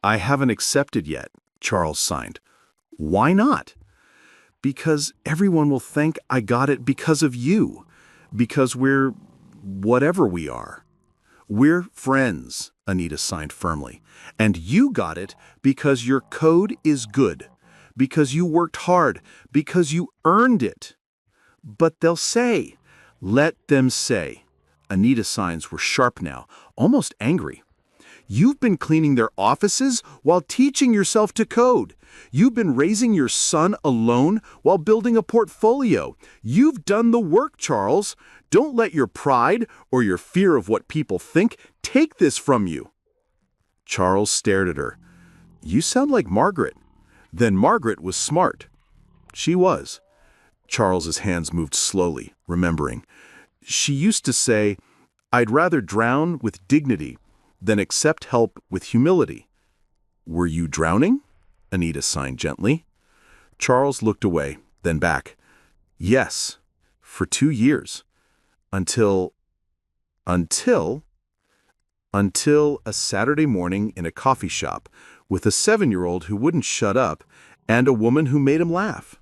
"I haven't accepted yet," Charles signed. "Why not?" "Because everyone will think I got it because of you. Because we're whatever we are." "We're friends," Anita signed firmly. "And you got it because your code is good. Because you worked hard. Because you earned it." "But they'll say." "Let them say." Anita's signs were sharp now, almost angry. "You've been cleaning their offices while teaching yourself to code. You've been raising your son alone while building a portfolio. You've done the work, Charles. Don't let your pride or your fear of what people think take this from you." Charles stared at her. "You sound like Margaret." Then Margaret was smart. She was. Charles's hands moved slowly, remembering. She used to say, "I'd rather drown with dignity than accept help with humility." "Were you drowning?" Anita signed gently. Charles looked away, then back. "Yes, for 2 years. Until a Saturday morning in a coffee shop with a 7-year-old who wouldn't shut up and a woman who made him laugh."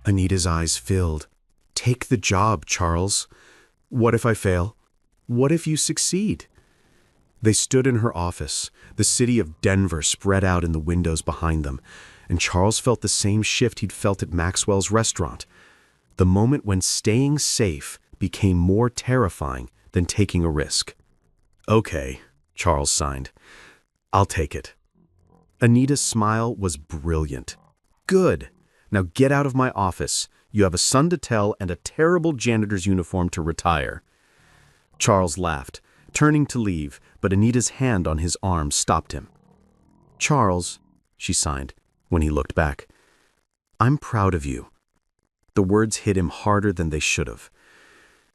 Anita's eyes filled. "Take the job, Charles. What if I fail? What if you succeed?" They stood in her office, the city of Denver spread out in the windows behind them, and Charles felt the same shift he'd felt at Maxwell's restaurant. The moment when staying safe became more terrifying than taking a risk. "Okay," Charles signed. "I'll take it." Anita's smile was brilliant. "Good. Now get out of my office. You have a son to tell and a terrible janitor's uniform to retire." Charles laughed, turning to leave, but Anita's hand on his arm stopped him. "Charles," she signed, when he looked back, "I'm proud of you." The words hit him harder than they should have.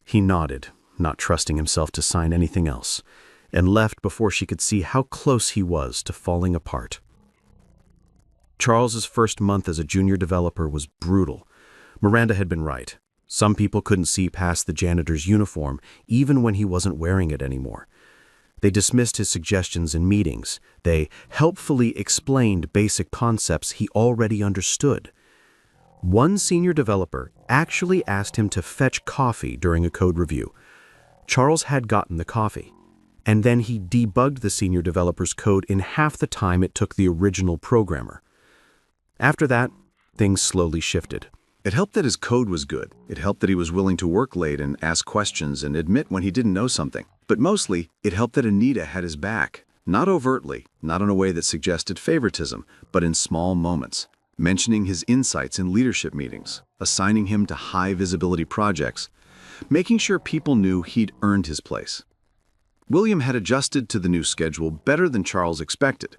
He nodded, not trusting himself to sign anything else, and left before she could see how close he was to falling apart. Charles's first month as a junior developer was brutal. Miranda had been right. Some people couldn't see past the janitor's uniform, even when he wasn't wearing it anymore. They dismissed his suggestions in meetings. They helpfully explained basic concepts he already understood. One senior developer actually asked him to fetch coffee during a code review. Charles had gotten the coffee, and then he debugged the senior developer's code in half the time it took the original programmer. After that, things slowly shifted. It helped that his code was good. It helped that he was willing to work late and ask questions and admit when he didn't know something. But mostly, it helped that Anita had his back. Not overtly, not in a way that suggested favoritism, but in small moments. Mentioning his insights in leadership meetings, assigning him to high-visibility projects, making sure people knew he'd earned his place. William had adjusted to the new schedule better than Charles expected.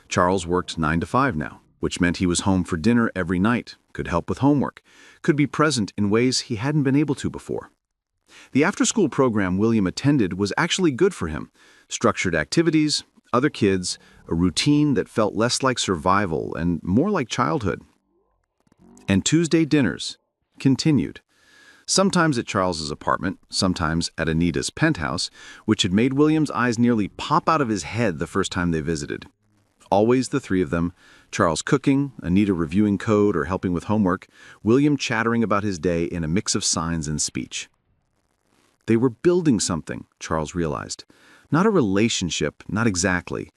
Charles worked 9 to 5 now, which meant he was home for dinner every night, could help with homework, could be present in ways he hadn't been able to before. The after-school program William attended was actually good for him. Structured activities, other kids, a routine that felt less like survival and more like childhood. And Tuesday dinners continued. Sometimes at Charles's apartment, sometimes at Anita's penthouse, which had made William's eyes nearly pop out of his head the first time they visited. Always the three of them, Charles cooking, Anita reviewing code or helping with homework, William chattering about his day in a mix of signs and speech. They were building something, Charles realized. Not a relationship, not exactly,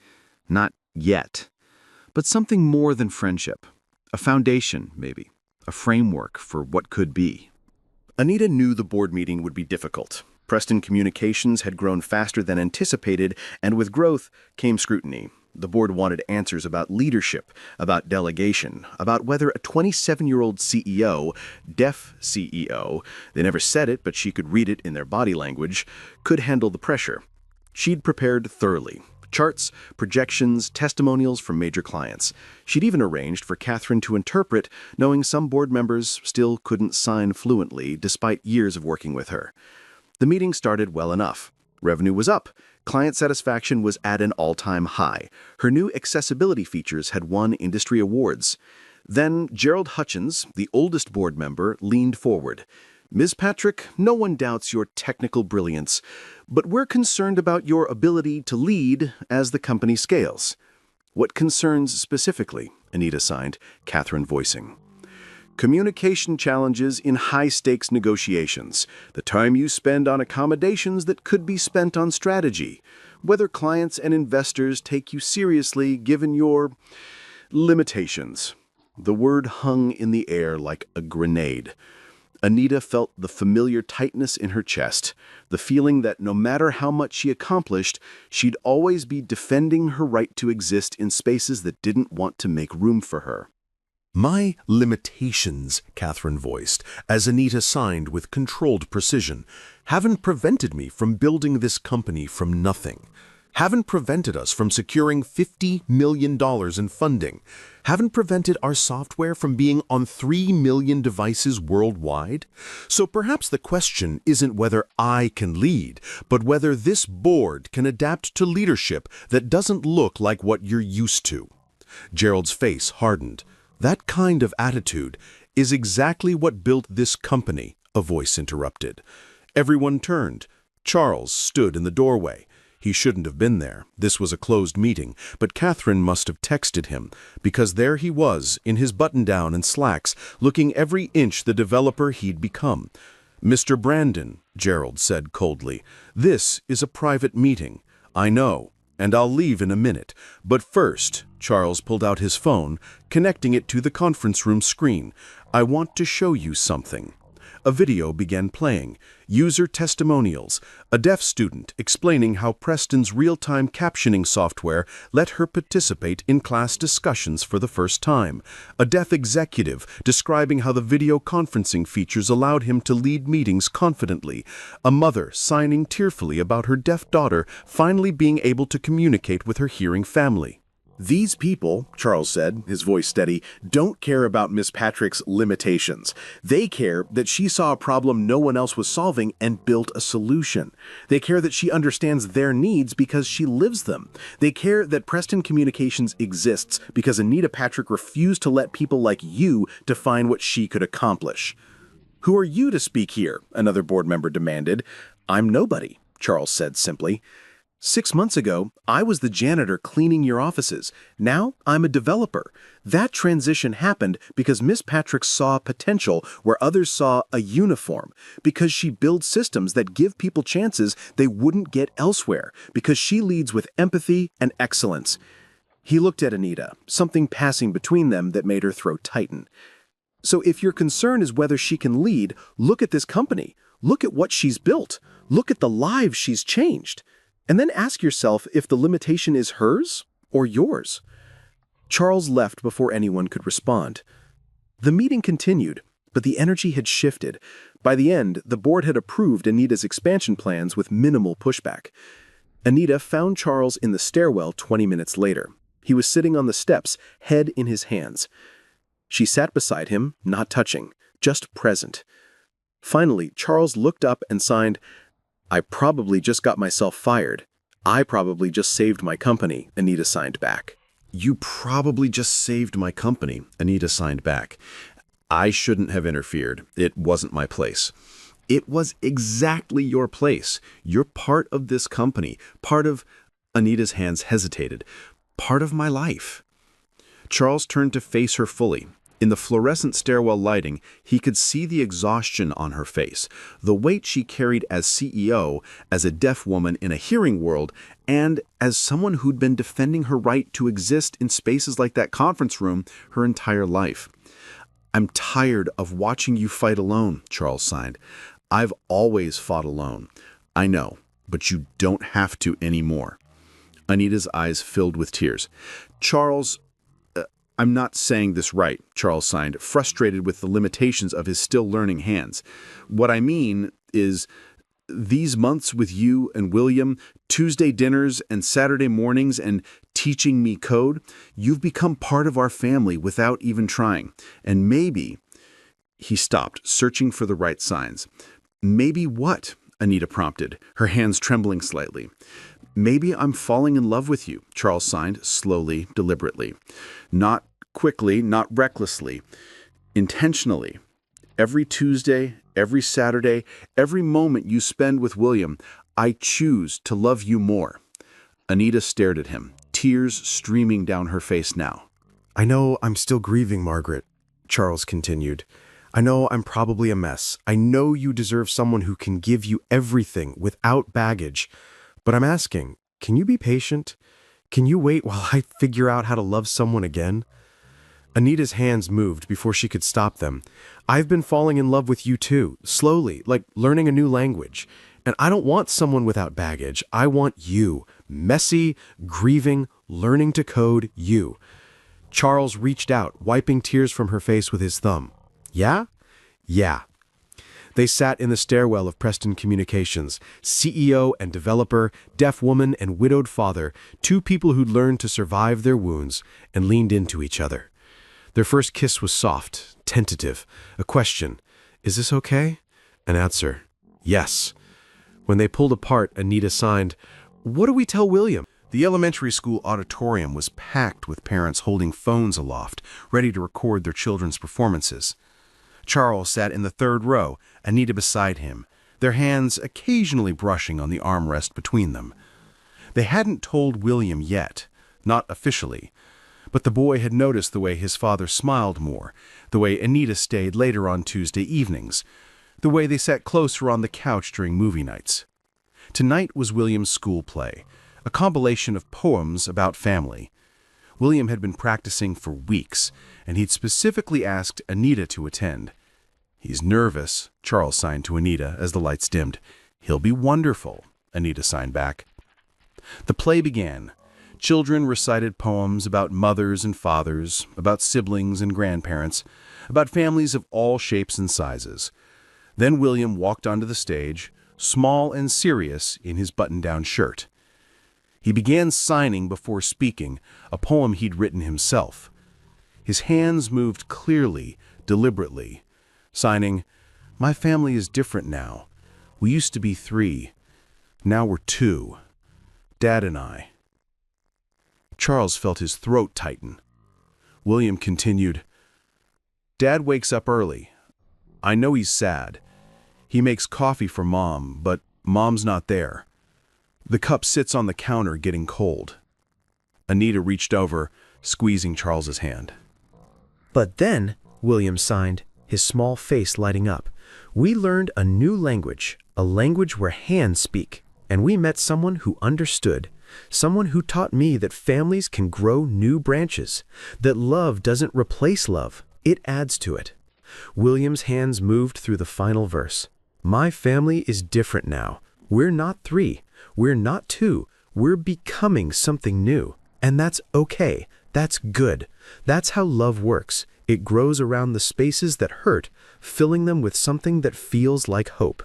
not yet, but something more than friendship. A foundation, maybe, a framework for what could be. Anita knew the board meeting would be difficult. Preston Communications had grown faster than anticipated, and with growth came scrutiny. The board wanted answers about leadership, about delegation, about whether a 27-year-old CEO, deaf CEO, they never said it, but she could read it in their body language, could handle the pressure. She'd prepared thoroughly. Charts, projections, testimonials from major clients. She'd even arranged for Catherine to interpret, knowing some board members still couldn't sign fluently despite years of working with her. The meeting started well enough. Revenue was up. Client satisfaction was at an all-time high. Her new accessibility features had won industry awards. Then Gerald Hutchins, the oldest board member, leaned forward. "Ms. Patrick, no one doubts your technical brilliance, but we're concerned about your ability to lead as the company scales." "What concerns specifically?" Anita signed, Catherine voicing. "Communication challenges in high-stakes negotiations, the time you spend on accommodations that could be spent on strategy, whether clients and investors take you seriously given your limitations." The word hung in the air like a grenade. Anita felt the familiar tightness in her chest, the feeling that no matter how much she accomplished, she'd always be defending her right to exist in spaces that didn't want to make room for her. "My limitations," Catherine voiced, as Anita signed with controlled precision, "haven't prevented me from building this company from nothing. Haven't prevented us from securing $50 million in funding. Haven't prevented our software from being on 3 million devices worldwide. So perhaps the question isn't whether I can lead, but whether this board can adapt to leadership that doesn't look like what you're used to." Gerald's face hardened. "That kind of attitude is exactly what built this company," a voice interrupted. Everyone turned. Charles stood in the doorway. He shouldn't have been there. This was a closed meeting, but Catherine must have texted him, because there he was, in his button-down and slacks, looking every inch the developer he'd become. "Mr. Brandon," Gerald said coldly, "this is a private meeting. I know, and I'll leave in a minute. But first," Charles pulled out his phone, connecting it to the conference room screen, "I want to show you something." A video began playing. User testimonials. A deaf student explaining how Preston's real-time captioning software let her participate in class discussions for the first time. A deaf executive describing how the video conferencing features allowed him to lead meetings confidently. A mother signing tearfully about her deaf daughter finally being able to communicate with her hearing family. "These people," Charles said, his voice steady, "don't care about Miss Patrick's limitations. They care that she saw a problem no one else was solving and built a solution. They care that she understands their needs because she lives them. They care that Preston Communications exists because Anita Patrick refused to let people like you define what she could accomplish." "Who are you to speak here?" another board member demanded. "I'm nobody," Charles said simply. 6 months ago, I was the janitor cleaning your offices. Now, I'm a developer. That transition happened because Miss Patrick saw potential where others saw a uniform, because she builds systems that give people chances they wouldn't get elsewhere, because she leads with empathy and excellence." He looked at Anita, something passing between them that made her throat tighten. So if your concern is whether she can lead, look at this company. Look at what she's built. Look at the lives she's changed. And then ask yourself if the limitation is hers or yours. Charles left before anyone could respond. The meeting continued, but the energy had shifted. By the end, the board had approved Anita's expansion plans with minimal pushback. Anita found Charles in the stairwell 20 minutes later. He was sitting on the steps, head in his hands. She sat beside him, not touching, just present. Finally, Charles looked up and signed, "I probably just got myself fired. I probably just saved my company," Anita signed back. You probably just saved my company, Anita signed back. I shouldn't have interfered. It wasn't my place. It was exactly your place. You're part of this company, part of— Anita's hands hesitated. Part of my life. Charles turned to face her fully. In the fluorescent stairwell lighting, he could see the exhaustion on her face, the weight she carried as CEO, as a deaf woman in a hearing world, and as someone who'd been defending her right to exist in spaces like that conference room her entire life. "I'm tired of watching you fight alone," Charles signed. "I've always fought alone. I know, but you don't have to anymore." Anita's eyes filled with tears. "Charles, I'm not saying this right," Charles signed, frustrated with the limitations of his still-learning hands. "What I mean is, these months with you and William, Tuesday dinners and Saturday mornings and teaching me code, you've become part of our family without even trying. And maybe—" He stopped, searching for the right signs. "Maybe what?" Anita prompted, her hands trembling slightly. "Maybe I'm falling in love with you," Charles signed, slowly, deliberately. "Not quickly, not recklessly. Intentionally. Every Tuesday, every Saturday, every moment you spend with William, I choose to love you more." Anita stared at him, tears streaming down her face now. "I know I'm still grieving, Margaret," Charles continued. "I know I'm probably a mess. I know you deserve someone who can give you everything without baggage. But I'm asking, can you be patient? Can you wait while I figure out how to love someone again?" Anita's hands moved before she could stop them. "I've been falling in love with you too, slowly, like learning a new language. And I don't want someone without baggage. I want you. Messy, grieving, learning to code you." Charles reached out, wiping tears from her face with his thumb. "Yeah? Yeah." They sat in the stairwell of Preston Communications, CEO and developer, deaf woman and widowed father, two people who'd learned to survive their wounds and leaned into each other. Their first kiss was soft, tentative, a question, "Is this okay?" An answer, "Yes." When they pulled apart, Anita signed, "What do we tell William?" The elementary school auditorium was packed with parents holding phones aloft, ready to record their children's performances. Charles sat in the third row, Anita beside him, their hands occasionally brushing on the armrest between them. They hadn't told William yet, not officially, but the boy had noticed the way his father smiled more, the way Anita stayed later on Tuesday evenings, the way they sat closer on the couch during movie nights. Tonight was William's school play, a compilation of poems about family. William had been practicing for weeks, and he'd specifically asked Anita to attend. "He's nervous," Charles signed to Anita as the lights dimmed. "He'll be wonderful," Anita signed back. The play began. Children recited poems about mothers and fathers, about siblings and grandparents, about families of all shapes and sizes. Then William walked onto the stage, small and serious in his button-down shirt. He began signing before speaking, a poem he'd written himself. His hands moved clearly, deliberately, signing, "My family is different now. We used to be 3. Now we're 2. Dad and I." Charles felt his throat tighten. William continued, "Dad wakes up early. I know he's sad. He makes coffee for Mom, but Mom's not there. The cup sits on the counter getting cold." Anita reached over, squeezing Charles's hand. "But then," William signed, his small face lighting up, "we learned a new language, a language where hands speak, and we met someone who understood. Someone who taught me that families can grow new branches, that love doesn't replace love, it adds to it. William's hands moved through the final verse. My family is different now. We're not 3. We're not 2. We're becoming something new. And that's okay. That's good. That's how love works. It grows around the spaces that hurt, filling them with something that feels like hope.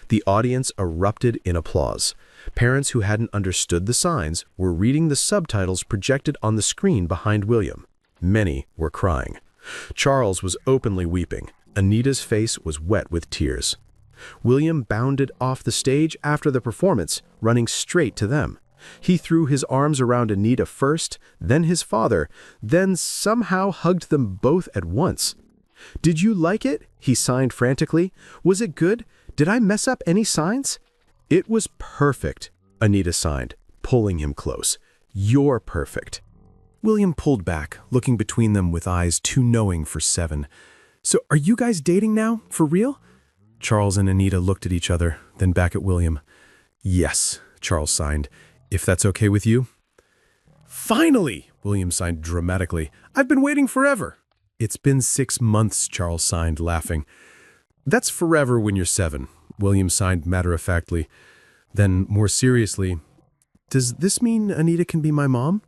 The audience erupted in applause. Parents who hadn't understood the signs were reading the subtitles projected on the screen behind William. Many were crying. Charles was openly weeping. Anita's face was wet with tears. William bounded off the stage after the performance, running straight to them. He threw his arms around Anita first, then his father, then somehow hugged them both at once. Did you like it? He signed frantically. Was it good? Did I mess up any signs? It was perfect, Anita signed, pulling him close. You're perfect. William pulled back, looking between them with eyes too knowing for 7. So are you guys dating now? For real? Charles and Anita looked at each other, then back at William. Yes, Charles signed. If that's okay with you? Finally, William signed dramatically. I've been waiting forever. It's been 6 months, Charles signed, laughing. That's forever when you're 7, William signed matter-of-factly. Then, more seriously, does this mean Anita can be my mom?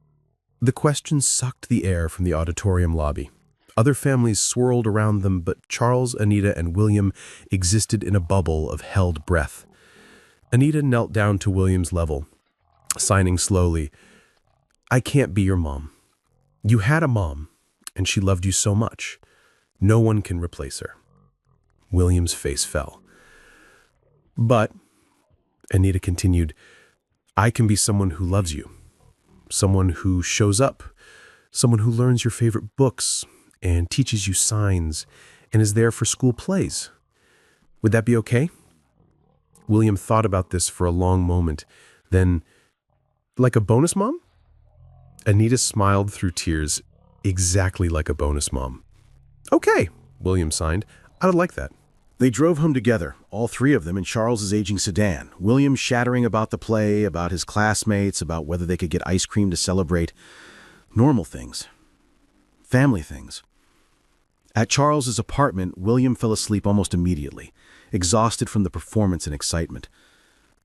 The question sucked the air from the auditorium lobby. Other families swirled around them, but Charles, Anita, and William existed in a bubble of held breath. Anita knelt down to William's level, signing slowly, I can't be your mom. You had a mom, and she loved you so much. No one can replace her. William's face fell. But, Anita continued, I can be someone who loves you, someone who shows up, someone who learns your favorite books and teaches you signs and is there for school plays. Would that be okay? William thought about this for a long moment. Then, like a bonus mom? Anita smiled through tears, exactly like a bonus mom. Okay, William signed. I'd like that. They drove home together, all 3 of them in Charles's aging sedan, William shattering about the play, about his classmates, about whether they could get ice cream to celebrate. Normal things. Family things. At Charles's apartment, William fell asleep almost immediately, exhausted from the performance and excitement.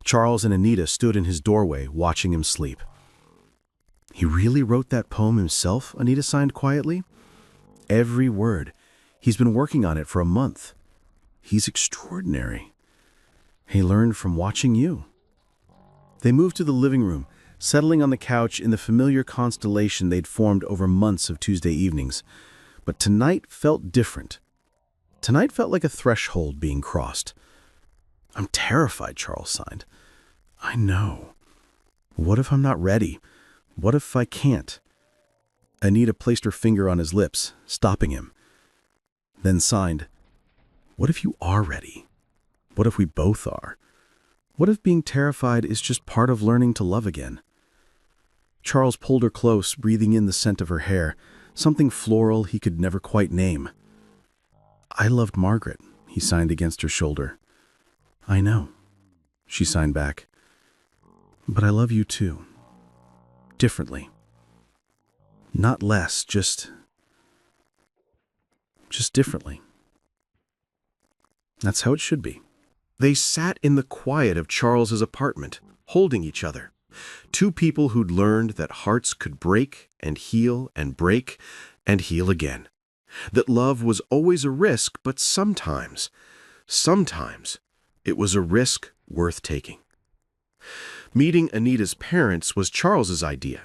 Charles and Anita stood in his doorway, watching him sleep. He really wrote that poem himself, Anita signed quietly. Every word. He's been working on it for a month. He's extraordinary. He learned from watching you. They moved to the living room, settling on the couch in the familiar constellation they'd formed over months of Tuesday evenings. But tonight felt different. Tonight felt like a threshold being crossed. I'm terrified, Charles signed. I know. What if I'm not ready? What if I can't? Anita placed her finger on his lips, stopping him. Then signed, what if you are ready? What if we both are? What if being terrified is just part of learning to love again? Charles pulled her close, breathing in the scent of her hair, something floral he could never quite name. I loved Margaret, he signed against her shoulder. I know, she signed back. But I love you too. Differently. Not less, just differently. That's how it should be. They sat in the quiet of Charles's apartment, holding each other. 2 people who'd learned that hearts could break and heal again. That love was always a risk, but sometimes, it was a risk worth taking. Meeting Anita's parents was Charles's idea.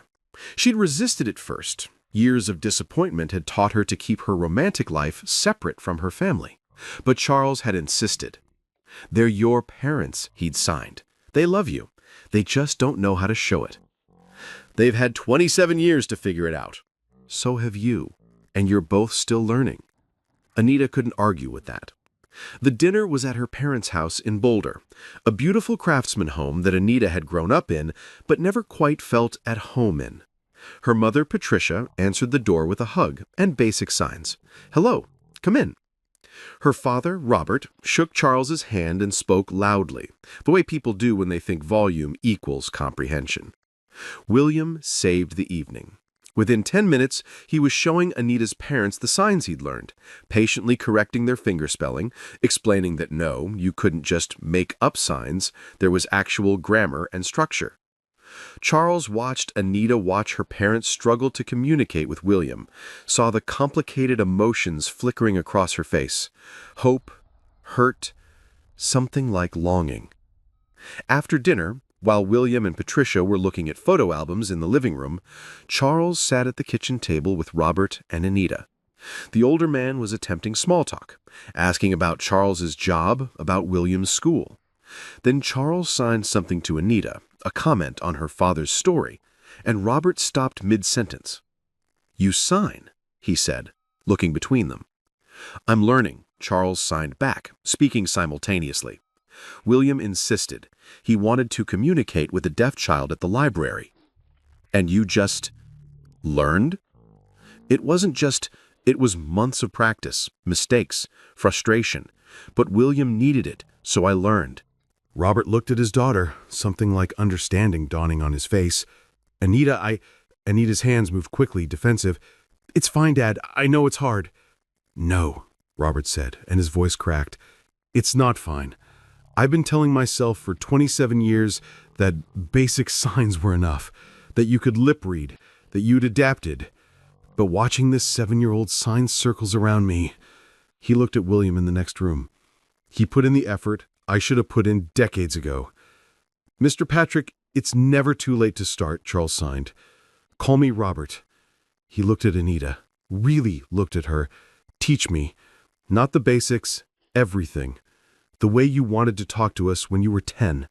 She'd resisted it first. Years of disappointment had taught her to keep her romantic life separate from her family. But Charles had insisted. They're your parents, he'd signed. They love you. They just don't know how to show it. They've had 27 years to figure it out. So have you, and you're both still learning. Anita couldn't argue with that. The dinner was at her parents' house in Boulder, a beautiful craftsman home that Anita had grown up in, but never quite felt at home in. Her mother, Patricia, answered the door with a hug and basic signs. Hello, come in. Her father, Robert, shook Charles's hand and spoke loudly, the way people do when they think volume equals comprehension. William saved the evening. Within 10 minutes, he was showing Anita's parents the signs he'd learned, patiently correcting their fingerspelling, explaining that no, you couldn't just make up signs, there was actual grammar and structure. Charles watched Anita watch her parents struggle to communicate with William, saw the complicated emotions flickering across her face. Hope, hurt, something like longing. After dinner, while William and Patricia were looking at photo albums in the living room, Charles sat at the kitchen table with Robert and Anita. The older man was attempting small talk, asking about Charles's job, about William's school. Then Charles signed something to Anita, a comment on her father's story, and Robert stopped mid-sentence. "You sign," he said, looking between them. "I'm learning," Charles signed back, speaking simultaneously. William insisted. He wanted to communicate with a deaf child at the library. "And you just learned?" It wasn't just, it was months of practice, mistakes, frustration. But William needed it, so I learned. Robert looked at his daughter, something like understanding dawning on his face. Anita's hands moved quickly, defensive. "It's fine, Dad. I know it's hard." "No," Robert said, and his voice cracked. "It's not fine. I've been telling myself for 27 years that basic signs were enough, that you could lip read, that you'd adapted. But watching this 7-year-old sign circles around me..." He looked at William in the next room. "He put in the effort I should have put in decades ago." "Mr. Patrick, it's never too late to start," Charles signed. "Call me Robert." He looked at Anita, really looked at her. "Teach me. Not the basics, everything. The way you wanted to talk to us when you were 10.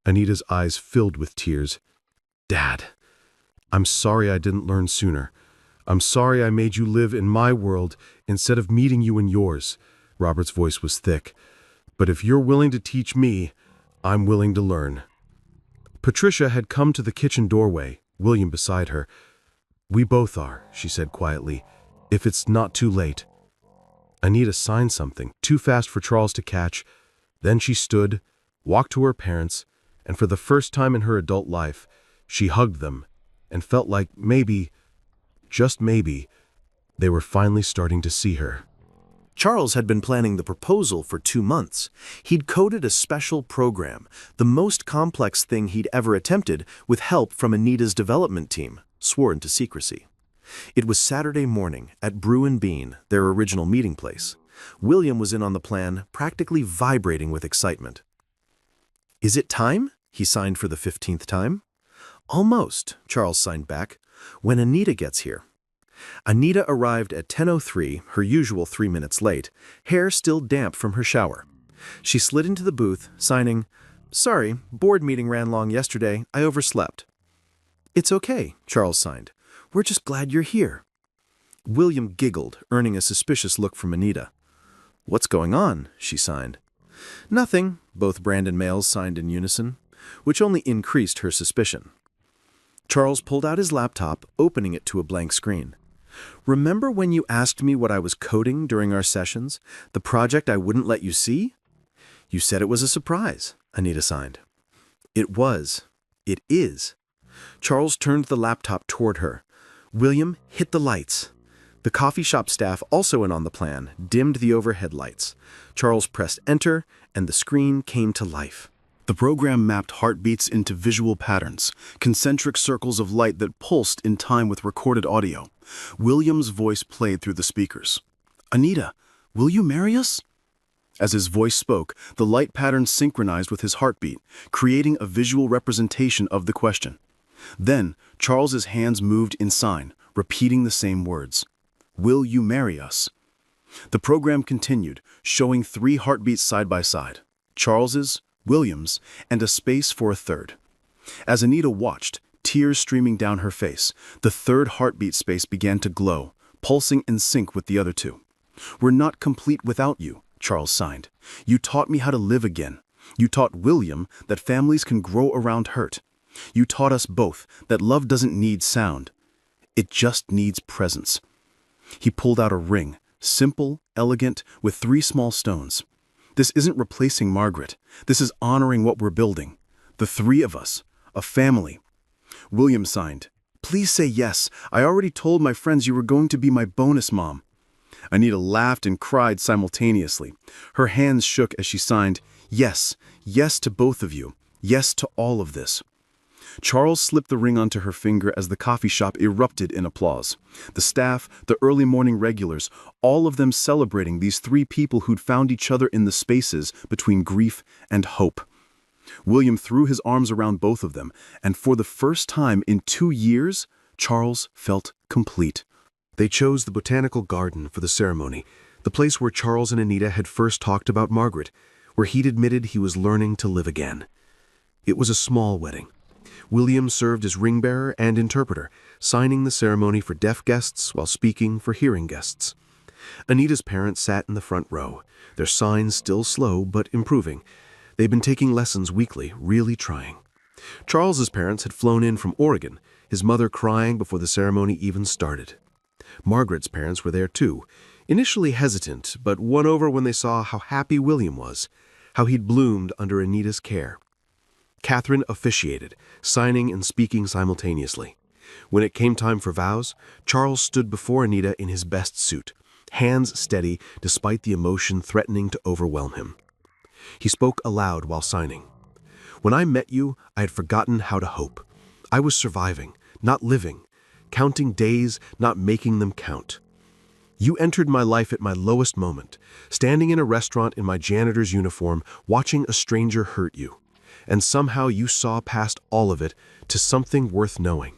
Anita's eyes filled with tears. "Dad, I'm sorry I didn't learn sooner. I'm sorry I made you live in my world instead of meeting you in yours." Robert's voice was thick. "But if you're willing to teach me, I'm willing to learn." Patricia had come to the kitchen doorway, William beside her. "We both are," she said quietly, "if it's not too late." Anita signed something, too fast for Charles to catch. Then she stood, walked to her parents, and for the first time in her adult life, she hugged them and felt like maybe, just maybe, they were finally starting to see her. Charles had been planning the proposal for 2 months. He'd coded a special program, the most complex thing he'd ever attempted, with help from Anita's development team, sworn to secrecy. It was Saturday morning at Brew and Bean, their original meeting place. William was in on the plan, practically vibrating with excitement. "Is it time?" he signed for the 15th time. "Almost," Charles signed back, "when Anita gets here." Anita arrived at 10:03, her usual 3 minutes late, hair still damp from her shower. She slid into the booth, signing, "Sorry, board meeting ran long yesterday. I overslept." "It's okay," Charles signed. "We're just glad you're here." William giggled, earning a suspicious look from Anita. "What's going on?" she signed. "Nothing," both Brandon males signed in unison, which only increased her suspicion. Charles pulled out his laptop, opening it to a blank screen. "Remember when you asked me what I was coding during our sessions? The project I wouldn't let you see?" "You said it was a surprise," Anita signed. "It was. It is." Charles turned the laptop toward her. William hit the lights. The coffee shop staff, also in on the plan, dimmed the overhead lights. Charles pressed enter, and the screen came to life. The program mapped heartbeats into visual patterns, concentric circles of light that pulsed in time with recorded audio. William's voice played through the speakers. "Anita, will you marry us?" As his voice spoke, the light patterns synchronized with his heartbeat, creating a visual representation of the question. Then, Charles's hands moved in sign, repeating the same words. "Will you marry us?" The program continued, showing 3 heartbeats side by side. Charles's, William's, and a space for a third. As Anita watched, tears streaming down her face, the 3rd heartbeat space began to glow, pulsing in sync with the other 2. "We're not complete without you," Charles signed. "You taught me how to live again. You taught William that families can grow around hurt. You taught us both that love doesn't need sound. It just needs presence." He pulled out a ring, simple, elegant, with 3 small stones. "This isn't replacing Margaret. This is honoring what we're building. The 3 of us, a family." William signed. "Please say yes. I already told my friends you were going to be my bonus mom." Anita laughed and cried simultaneously. Her hands shook as she signed, "Yes, yes to both of you. Yes to all of this." Charles slipped the ring onto her finger as the coffee shop erupted in applause. The staff, the early morning regulars, all of them celebrating these three people who'd found each other in the spaces between grief and hope. William threw his arms around both of them, and for the first time in 2 years, Charles felt complete. They chose the botanical garden for the ceremony, the place where Charles and Anita had first talked about Margaret, where he'd admitted he was learning to live again. It was a small wedding. William served as ring-bearer and interpreter, signing the ceremony for deaf guests while speaking for hearing guests. Anita's parents sat in the front row, their signs still slow but improving. They'd been taking lessons weekly, really trying. Charles's parents had flown in from Oregon, his mother crying before the ceremony even started. Margaret's parents were there too, initially hesitant, but won over when they saw how happy William was, how he'd bloomed under Anita's care. Catherine officiated, signing and speaking simultaneously. When it came time for vows, Charles stood before Anita in his best suit, hands steady despite the emotion threatening to overwhelm him. He spoke aloud while signing. "When I met you, I had forgotten how to hope. I was surviving, not living, counting days, not making them count. You entered my life at my lowest moment, standing in a restaurant in my janitor's uniform, watching a stranger hurt you. And somehow you saw past all of it to something worth knowing."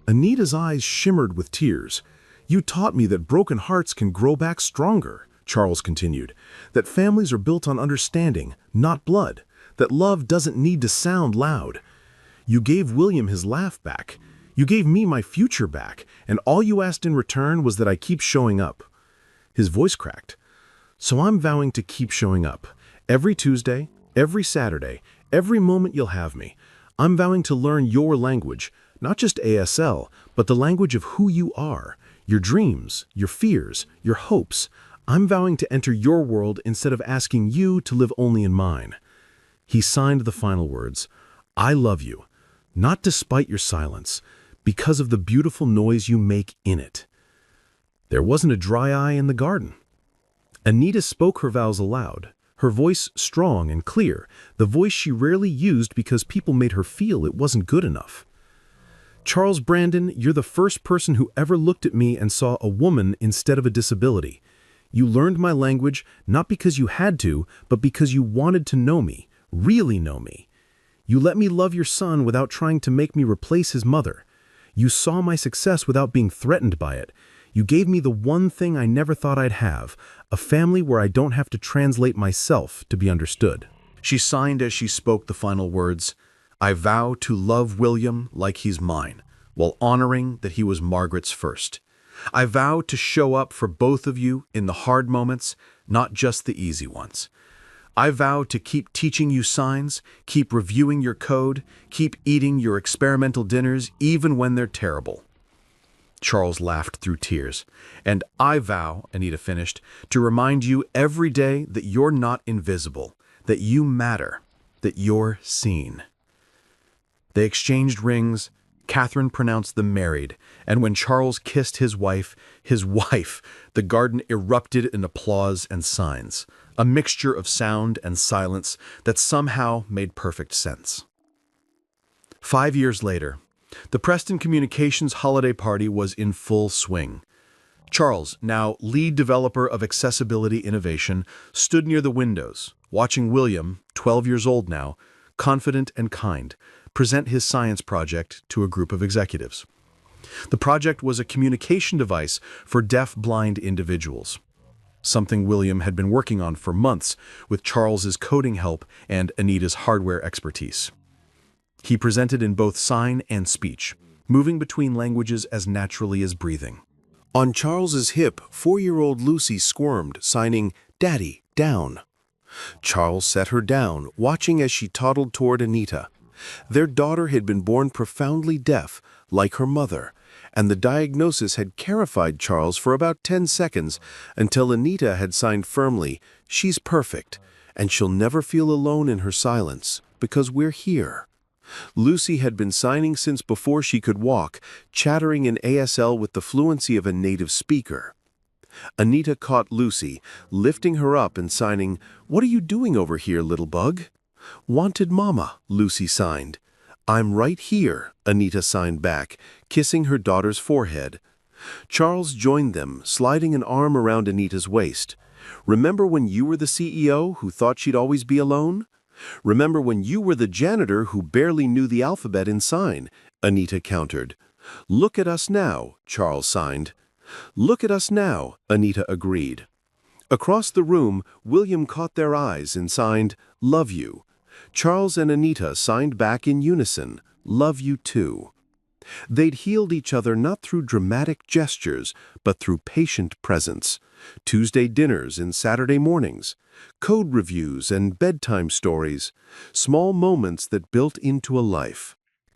Anita's eyes shimmered with tears. "You taught me that broken hearts can grow back stronger," Charles continued, "that families are built on understanding, not blood, that love doesn't need to sound loud. You gave William his laugh back. You gave me my future back, and all you asked in return was that I keep showing up." His voice cracked. "So I'm vowing to keep showing up. Every Tuesday, every Saturday, every moment you'll have me. I'm vowing to learn your language, not just ASL, but the language of who you are, your dreams, your fears, your hopes. I'm vowing to enter your world instead of asking you to live only in mine." He signed the final words, "I love you, not despite your silence, because of the beautiful noise you make in it." There wasn't a dry eye in the garden. Anita spoke her vows aloud, her voice strong and clear, the voice she rarely used because people made her feel it wasn't good enough. "Charles Brandon, you're the first person who ever looked at me and saw a woman instead of a disability. You learned my language not because you had to, but because you wanted to know me, really know me. You let me love your son without trying to make me replace his mother. You saw my success without being threatened by it. You gave me the one thing I never thought I'd have, a family where I don't have to translate myself to be understood." She signed as she spoke the final words, "I vow to love William like he's mine, while honoring that he was Margaret's first. I vow to show up for both of you in the hard moments, not just the easy ones. I vow to keep teaching you signs, keep reviewing your code, keep eating your experimental dinners even when they're terrible." Charles laughed through tears. "And I vow," Anita finished, "to remind you every day that you're not invisible, that you matter, that you're seen." They exchanged rings. Catherine pronounced them married, and when Charles kissed his wife, the garden erupted in applause and signs, a mixture of sound and silence that somehow made perfect sense. 5 years later, the Preston Communications holiday party was in full swing. Charles, now lead developer of accessibility innovation, stood near the windows, watching William, 12 years old now, confident and kind, present his science project to a group of executives. The project was a communication device for deaf-blind individuals, something William had been working on for months with Charles's coding help and Anita's hardware expertise. He presented in both sign and speech, moving between languages as naturally as breathing. On Charles's hip, 4-year-old Lucy squirmed, signing, "Daddy, down." Charles set her down, watching as she toddled toward Anita. Their daughter had been born profoundly deaf, like her mother, and the diagnosis had terrified Charles for about 10 seconds until Anita had signed firmly, "She's perfect, and she'll never feel alone in her silence, because we're here." Lucy had been signing since before she could walk, chattering in ASL with the fluency of a native speaker. Anita caught Lucy, lifting her up and signing, "What are you doing over here, little bug?" "Wanted Mama," Lucy signed. "I'm right here," Anita signed back, kissing her daughter's forehead. Charles joined them, sliding an arm around Anita's waist. "Remember when you were the CEO who thought she'd always be alone? Remember when you were the janitor who barely knew the alphabet in sign?" Anita countered. "Look at us now," Charles signed. "Look at us now," Anita agreed. Across the room, William caught their eyes and signed, "Love you." Charles and Anita signed back in unison, "Love you too." They'd healed each other not through dramatic gestures, but through patient presence. Tuesday dinners and Saturday mornings, code reviews and bedtime stories, small moments that built into a life.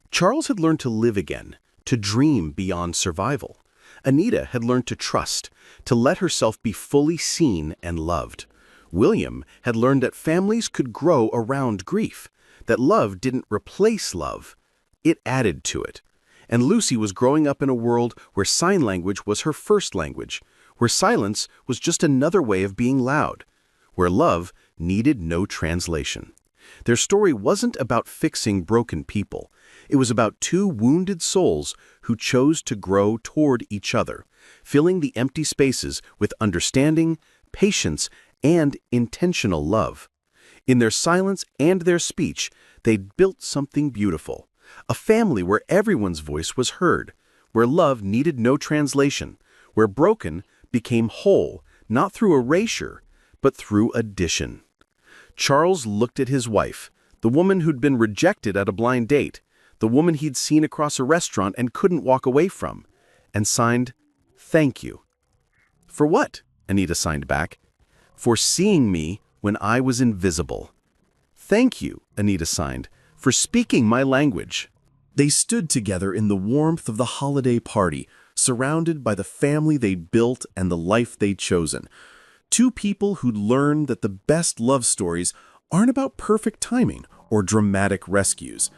Charles had learned to live again, to dream beyond survival. Anita had learned to trust, to let herself be fully seen and loved. William had learned that families could grow around grief, that love didn't replace love, it added to it. And Lucy was growing up in a world where sign language was her first language, where silence was just another way of being loud, where love needed no translation. Their story wasn't about fixing broken people. It was about two wounded souls who chose to grow toward each other, filling the empty spaces with understanding, patience, and intentional love. In their silence and their speech, they'd built something beautiful. A family where everyone's voice was heard, where love needed no translation, where broken became whole, not through erasure, but through addition. Charles looked at his wife, the woman who'd been rejected at a blind date, the woman he'd seen across a restaurant and couldn't walk away from, and signed, "Thank you." "For what?" Anita signed back. "For seeing me when I was invisible." "Thank you," Anita signed, "for speaking my language." They stood together in the warmth of the holiday party, surrounded by the family they'd built and the life they'd chosen. Two people who'd learned that the best love stories aren't about perfect timing or dramatic rescues.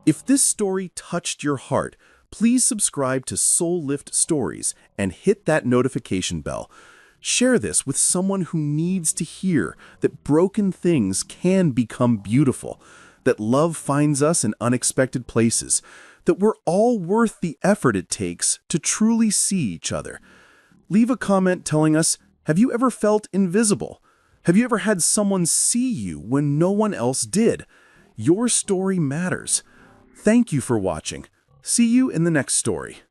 If this story touched your heart, please subscribe to Soul Lift Stories and hit that notification bell. Share this with someone who needs to hear that broken things can become beautiful, that love finds us in unexpected places, that we're all worth the effort it takes to truly see each other. Leave a comment telling us, have you ever felt invisible? Have you ever had someone see you when no one else did? Your story matters. Thank you for watching. See you in the next story.